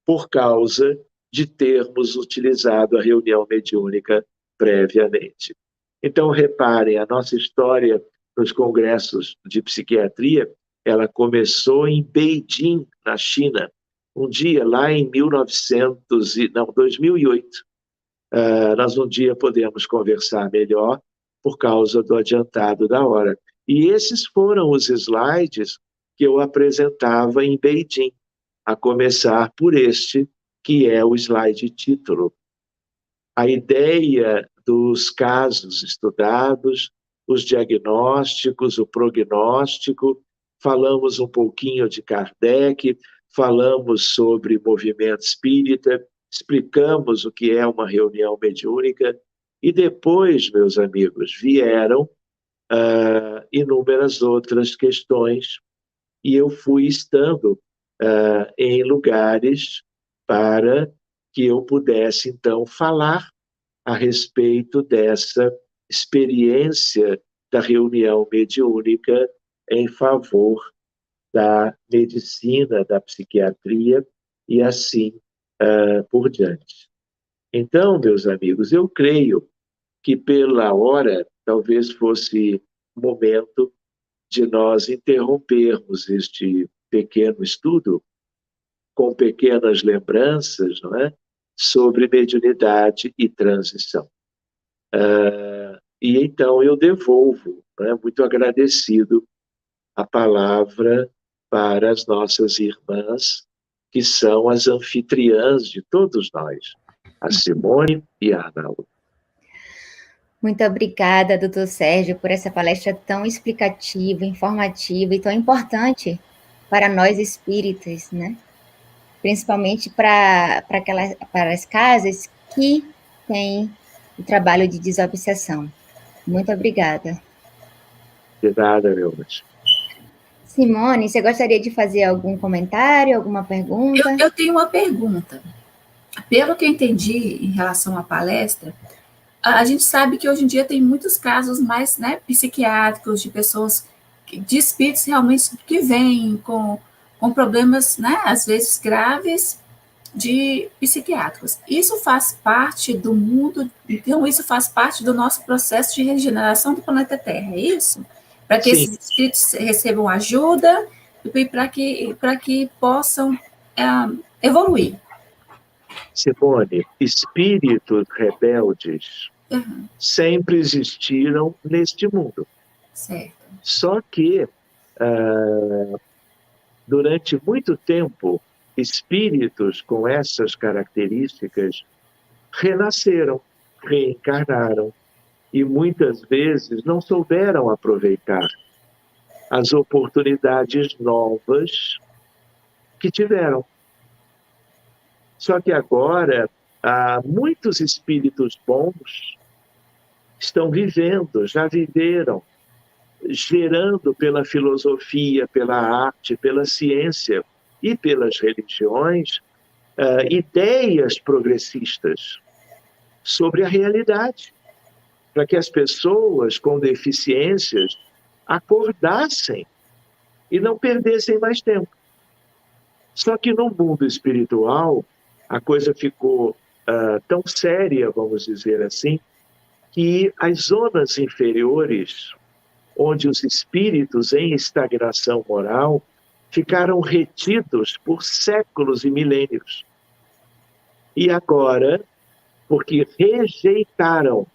por causa de termos utilizado a reunião mediúnica previamente. Então, reparem, a nossa história nos congressos de psiquiatria, ela começou em Beijing, na China, um dia lá em 2008. Nós um dia podemos conversar melhor por causa do adiantado da hora. E esses foram os slides que eu apresentava em Beijing, a começar por este, que é o slide título. A ideia dos casos estudados, os diagnósticos, o prognóstico, falamos um pouquinho de Kardec, falamos sobre movimento espírita, explicamos o que é uma reunião mediúnica, e depois, meus amigos, vieram inúmeras outras questões, e eu fui estando em lugares para que eu pudesse, então, falar a respeito dessa experiência da reunião mediúnica em favor da medicina, da psiquiatria e assim por diante. Então, meus amigos, eu creio que pela hora talvez fosse o momento de nós interrompermos este pequeno estudo com pequenas lembranças, não é? Sobre mediunidade e transição. E então eu devolvo, né, muito agradecido, a palavra para as nossas irmãs, que são as anfitriãs de todos nós, a Simone e a Arnaldo. Muito obrigada, doutor Sérgio, por essa palestra tão explicativa, informativa e tão importante para nós espíritas, né? Principalmente para as casas que têm o trabalho de desobsessão. Muito obrigada. De nada, meu anjo. Simone, você gostaria de fazer algum comentário, alguma pergunta? Eu tenho uma pergunta. Pelo que eu entendi em relação à palestra, a gente sabe que hoje em dia tem muitos casos mais, né, psiquiátricos, de pessoas, de espíritos realmente que vêm com problemas, né, às vezes graves, de psiquiátricos. Isso faz parte do mundo, então isso faz parte do nosso processo de regeneração do planeta Terra, é isso? Para que esses espíritos recebam ajuda e para que possam evoluir. Simone, espíritos rebeldes sempre existiram neste mundo. Certo. Só que, durante muito tempo, espíritos com essas características renasceram, reencarnaram, e muitas vezes não souberam aproveitar as oportunidades novas que tiveram. Só que agora, muitos espíritos bons estão vivendo, já viveram, gerando pela filosofia, pela arte, pela ciência e pelas religiões, ideias progressistas sobre a realidade, para que as pessoas com deficiências acordassem e não perdessem mais tempo. Só que no mundo espiritual, a coisa ficou tão séria, vamos dizer assim, que as zonas inferiores, onde os espíritos em estagnação moral ficaram retidos por séculos e milênios. E agora, porque rejeitaram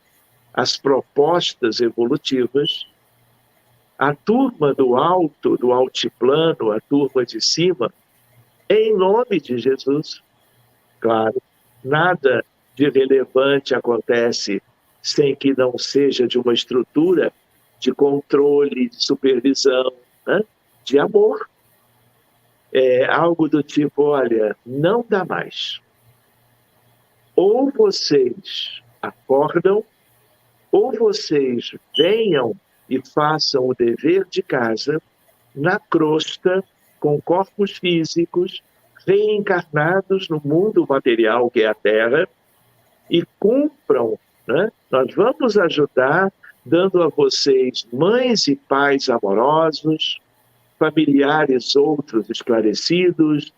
as propostas evolutivas, a turma do alto, do altiplano, a turma de cima, em nome de Jesus, claro, nada de relevante acontece sem que não seja de uma estrutura de controle, de supervisão, né? De amor. É algo do tipo, olha, não dá mais. Ou vocês acordam, ou vocês venham e façam o dever de casa na crosta, com corpos físicos, reencarnados no mundo material que é a Terra, e cumpram, né? Nós vamos ajudar dando a vocês mães e pais amorosos, familiares outros esclarecidos,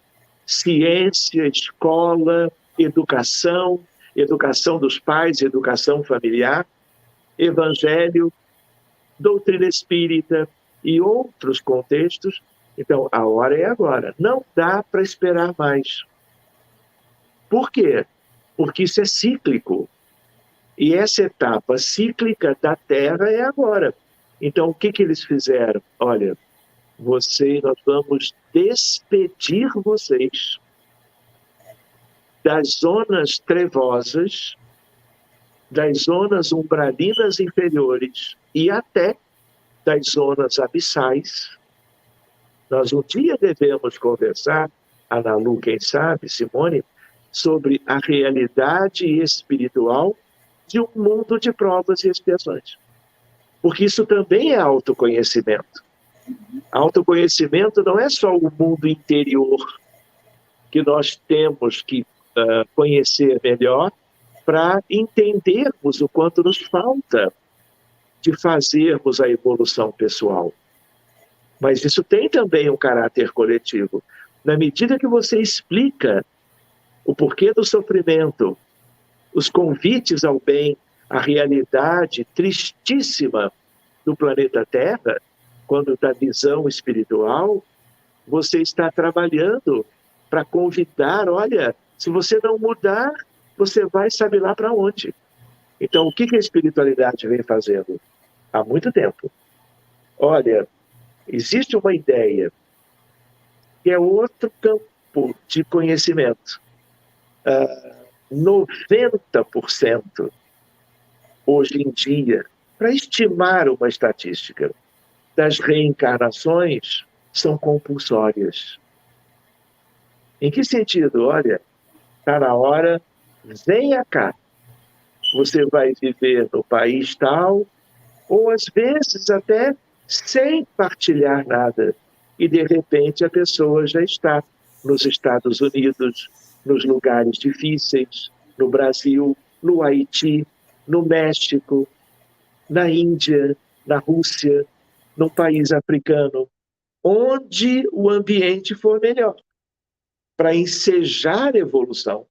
ciência, escola, educação, educação dos pais, educação familiar, evangelho, doutrina espírita e outros contextos. Então, a hora é agora. Não dá para esperar mais. Por quê? Porque isso é cíclico. E essa etapa cíclica da Terra é agora. Então, o que eles fizeram? Olha, nós vamos despedir vocês das zonas trevosas, das zonas umbralinas inferiores e até das zonas abissais. Nós um dia devemos conversar, Ana Lu, quem sabe, Simone, sobre a realidade espiritual de um mundo de provas e expiações. Porque isso também é autoconhecimento. Autoconhecimento não é só o mundo interior que nós temos que conhecer melhor para entendermos o quanto nos falta de fazermos a evolução pessoal. Mas isso tem também um caráter coletivo. Na medida que você explica o porquê do sofrimento, os convites ao bem, a realidade tristíssima do planeta Terra, quando da visão espiritual, você está trabalhando para convidar, olha, se você não mudar, você vai saber lá para onde. Então, o que a espiritualidade vem fazendo? Há muito tempo. Olha, existe uma ideia que é outro campo de conhecimento. 90% hoje em dia, para estimar uma estatística, das reencarnações são compulsórias. Em que sentido? Olha, está na hora, venha cá. Você vai viver no país tal, ou às vezes até sem partilhar nada. E de repente a pessoa já está nos Estados Unidos, nos lugares difíceis, no Brasil, no Haiti, no México, na Índia, na Rússia, num país africano, onde o ambiente for melhor, para ensejar evolução.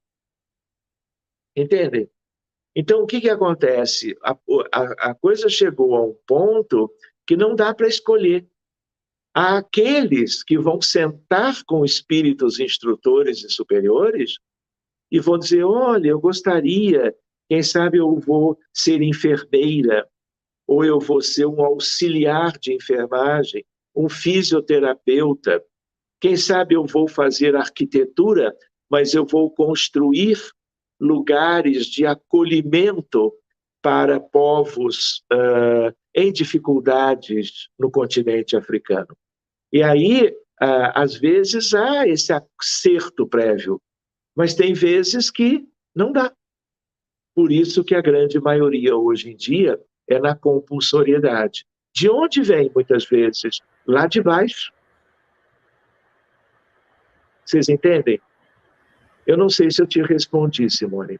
Entendem? Então, o que acontece? A coisa chegou a um ponto que não dá para escolher. Há aqueles que vão sentar com espíritos instrutores e superiores e vão dizer, olha, eu gostaria, quem sabe eu vou ser enfermeira, ou eu vou ser um auxiliar de enfermagem, um fisioterapeuta, quem sabe eu vou fazer arquitetura, mas eu vou construir lugares de acolhimento para povos em dificuldades no continente africano. E aí, às vezes, há esse acerto prévio, mas tem vezes que não dá. Por isso que a grande maioria hoje em dia é na compulsoriedade. De onde vem, muitas vezes? Lá de baixo. Vocês entendem? Eu não sei se eu te respondi, Simone,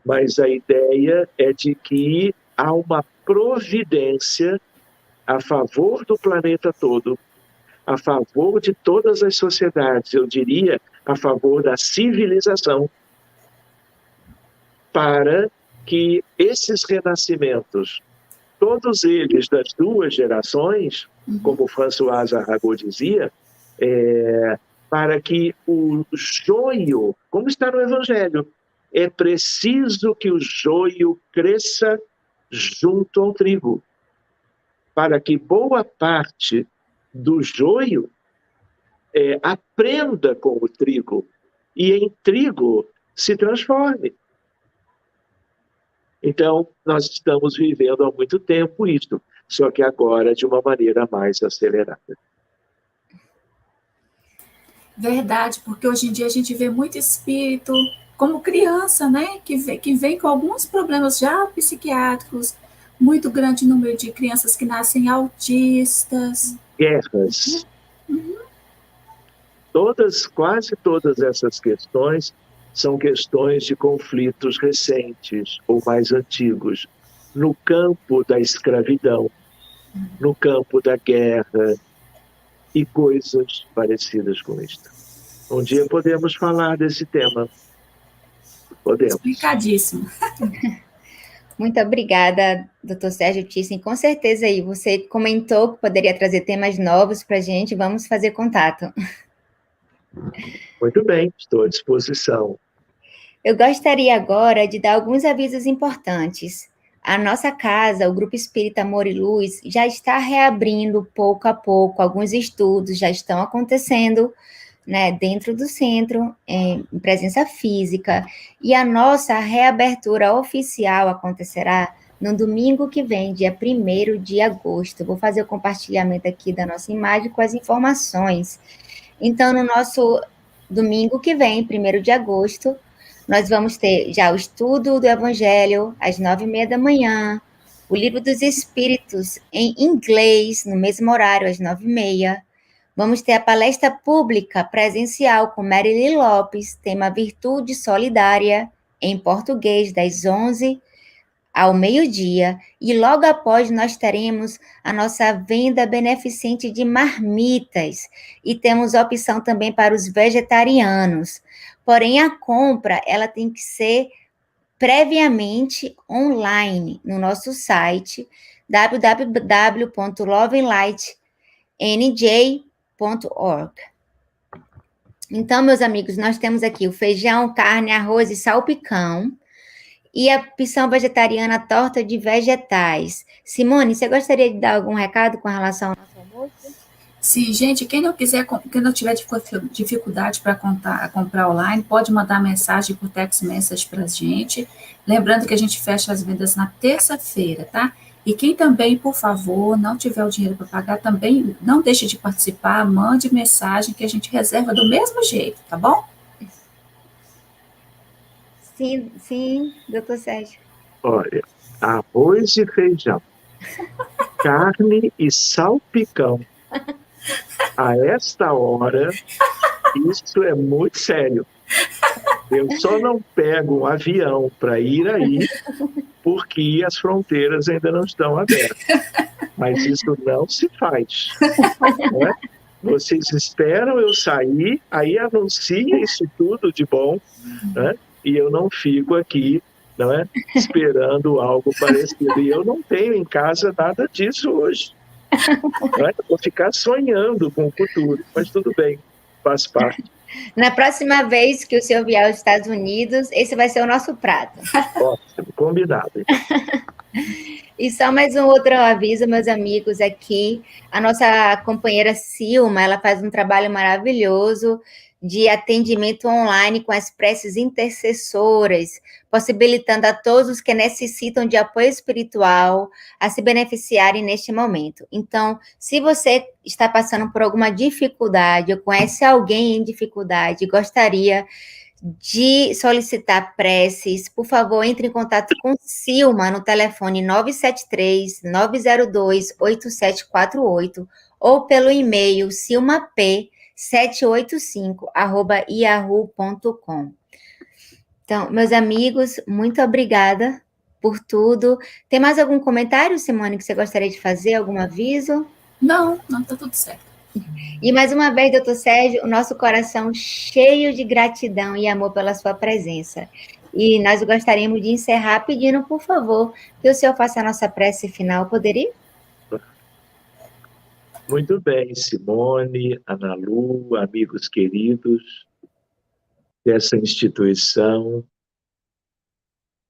mas a ideia é de que há uma providência a favor do planeta todo, a favor de todas as sociedades, eu diria, a favor da civilização, para que esses renascimentos, todos eles das duas gerações, como François Arago dizia, para que o joio, como está no Evangelho, é preciso que o joio cresça junto ao trigo, para que boa parte do joio aprenda com o trigo e em trigo se transforme. Então, nós estamos vivendo há muito tempo isso, só que agora de uma maneira mais acelerada. Verdade, porque hoje em dia a gente vê muito espírito como criança, né? Que vem com alguns problemas já psiquiátricos, muito grande número de crianças que nascem autistas. Guerras. Quase todas essas questões são questões de conflitos recentes ou mais antigos, no campo da escravidão, no campo da guerra e coisas parecidas com isto. Um dia podemos falar desse tema. Podemos. Explicadíssimo. Muito obrigada, Dr. Sérgio Thyssen. Com certeza aí, você comentou que poderia trazer temas novos para a gente, vamos fazer contato. Muito bem, estou à disposição. Eu gostaria agora de dar alguns avisos importantes. A nossa casa, o Grupo Espírita Amor e Luz, já está reabrindo pouco a pouco, alguns estudos já estão acontecendo, né, dentro do centro, em presença física, e a nossa reabertura oficial acontecerá no domingo que vem, dia 1º de agosto. Vou fazer o compartilhamento aqui da nossa imagem com as informações. Então, no nosso domingo que vem, 1º de agosto, nós vamos ter já o estudo do Evangelho às 9h30 da manhã, o Livro dos Espíritos em inglês, no mesmo horário, às 9h30. Vamos ter a palestra pública presencial com Marilyn Lopes, tema Virtude Solidária, em português, das 11h ao meio-dia. E logo após nós teremos a nossa venda beneficente de marmitas. E temos opção também para os vegetarianos. Porém, a compra, ela tem que ser previamente online no nosso site www.loveandlightnj.org. Então, meus amigos, nós temos aqui o feijão, carne, arroz e salpicão e a opção vegetariana, torta de vegetais. Simone, você gostaria de dar algum recado com relação ao nosso almoço? Sim, gente, quem não tiver dificuldade para comprar online, pode mandar mensagem por text message para a gente. Lembrando que a gente fecha as vendas na terça-feira, tá? E quem também, por favor, não tiver o dinheiro para pagar, também não deixe de participar, mande mensagem que a gente reserva do mesmo jeito, tá bom? Sim, doutor Sérgio. Olha, arroz e feijão, carne e salpicão. A esta hora, isso é muito sério. Eu só não pego um avião para ir aí porque as fronteiras ainda não estão abertas. Mas isso não se faz. Né? Vocês esperam eu sair, aí anunciem isso tudo de bom, né? E eu não fico aqui, não é, esperando algo parecido. E eu não tenho em casa nada disso hoje. Vou ficar sonhando com o futuro, mas tudo bem, faz parte. Na próxima vez que o senhor vier aos Estados Unidos, esse vai ser o nosso prato. Ótimo, combinado. E só mais um outro aviso, meus amigos, aqui. A nossa companheira Silma, ela faz um trabalho maravilhoso de atendimento online com as preces intercessoras, possibilitando a todos os que necessitam de apoio espiritual a se beneficiarem neste momento. Então, se você está passando por alguma dificuldade ou conhece alguém em dificuldade e gostaria de solicitar preces, por favor, entre em contato com Silma no telefone 973-902-8748 ou pelo e-mail silmap785@yahoo.com. Então, meus amigos, muito obrigada por tudo. Tem mais algum comentário, Simone, que você gostaria de fazer? Algum aviso? Não, tá tudo certo. E mais uma vez, doutor Sérgio, o nosso coração cheio de gratidão e amor pela sua presença. E nós gostaríamos de encerrar pedindo, por favor, que o senhor faça a nossa prece final, poderia? Muito bem, Simone, Ana Lu, amigos queridos dessa instituição,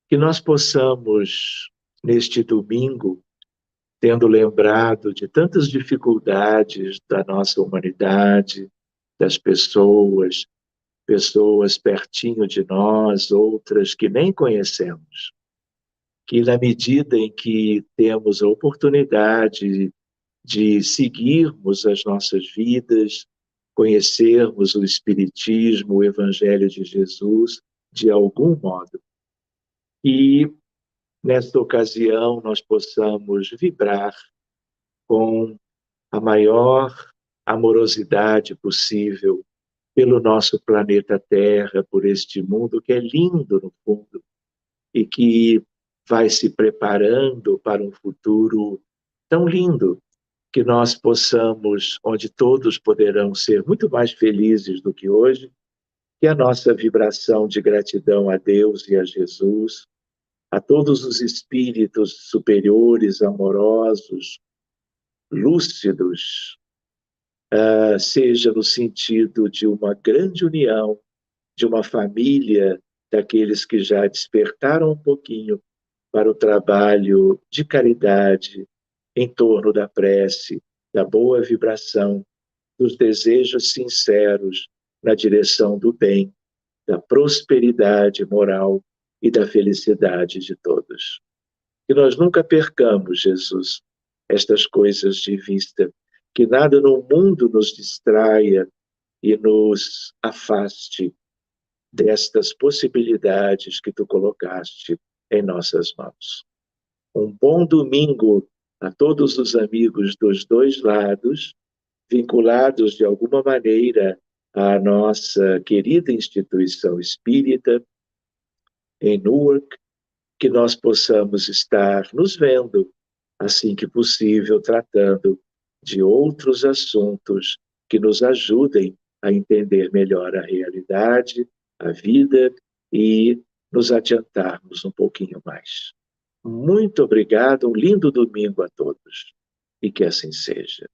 que nós possamos, neste domingo, tendo lembrado de tantas dificuldades da nossa humanidade, das pessoas, pessoas pertinho de nós, outras que nem conhecemos, que na medida em que temos a oportunidade de seguirmos as nossas vidas, conhecermos o Espiritismo, o Evangelho de Jesus, de algum modo. E, nesta ocasião, nós possamos vibrar com a maior amorosidade possível pelo nosso planeta Terra, por este mundo que é lindo no fundo e que vai se preparando para um futuro tão lindo, que nós possamos, onde todos poderão ser muito mais felizes do que hoje, que a nossa vibração de gratidão a Deus e a Jesus, a todos os espíritos superiores, amorosos, lúcidos, seja no sentido de uma grande união, de uma família daqueles que já despertaram um pouquinho para o trabalho de caridade em torno da prece, da boa vibração, dos desejos sinceros na direção do bem, da prosperidade moral e da felicidade de todos. Que nós nunca percamos, Jesus, estas coisas de vista, que nada no mundo nos distraia e nos afaste destas possibilidades que tu colocaste em nossas mãos. Um bom domingo a todos os amigos dos dois lados, vinculados de alguma maneira à nossa querida instituição espírita em Newark, que nós possamos estar nos vendo, assim que possível, tratando de outros assuntos que nos ajudem a entender melhor a realidade, a vida e nos adiantarmos um pouquinho mais. Muito obrigado, um lindo domingo a todos e que assim seja.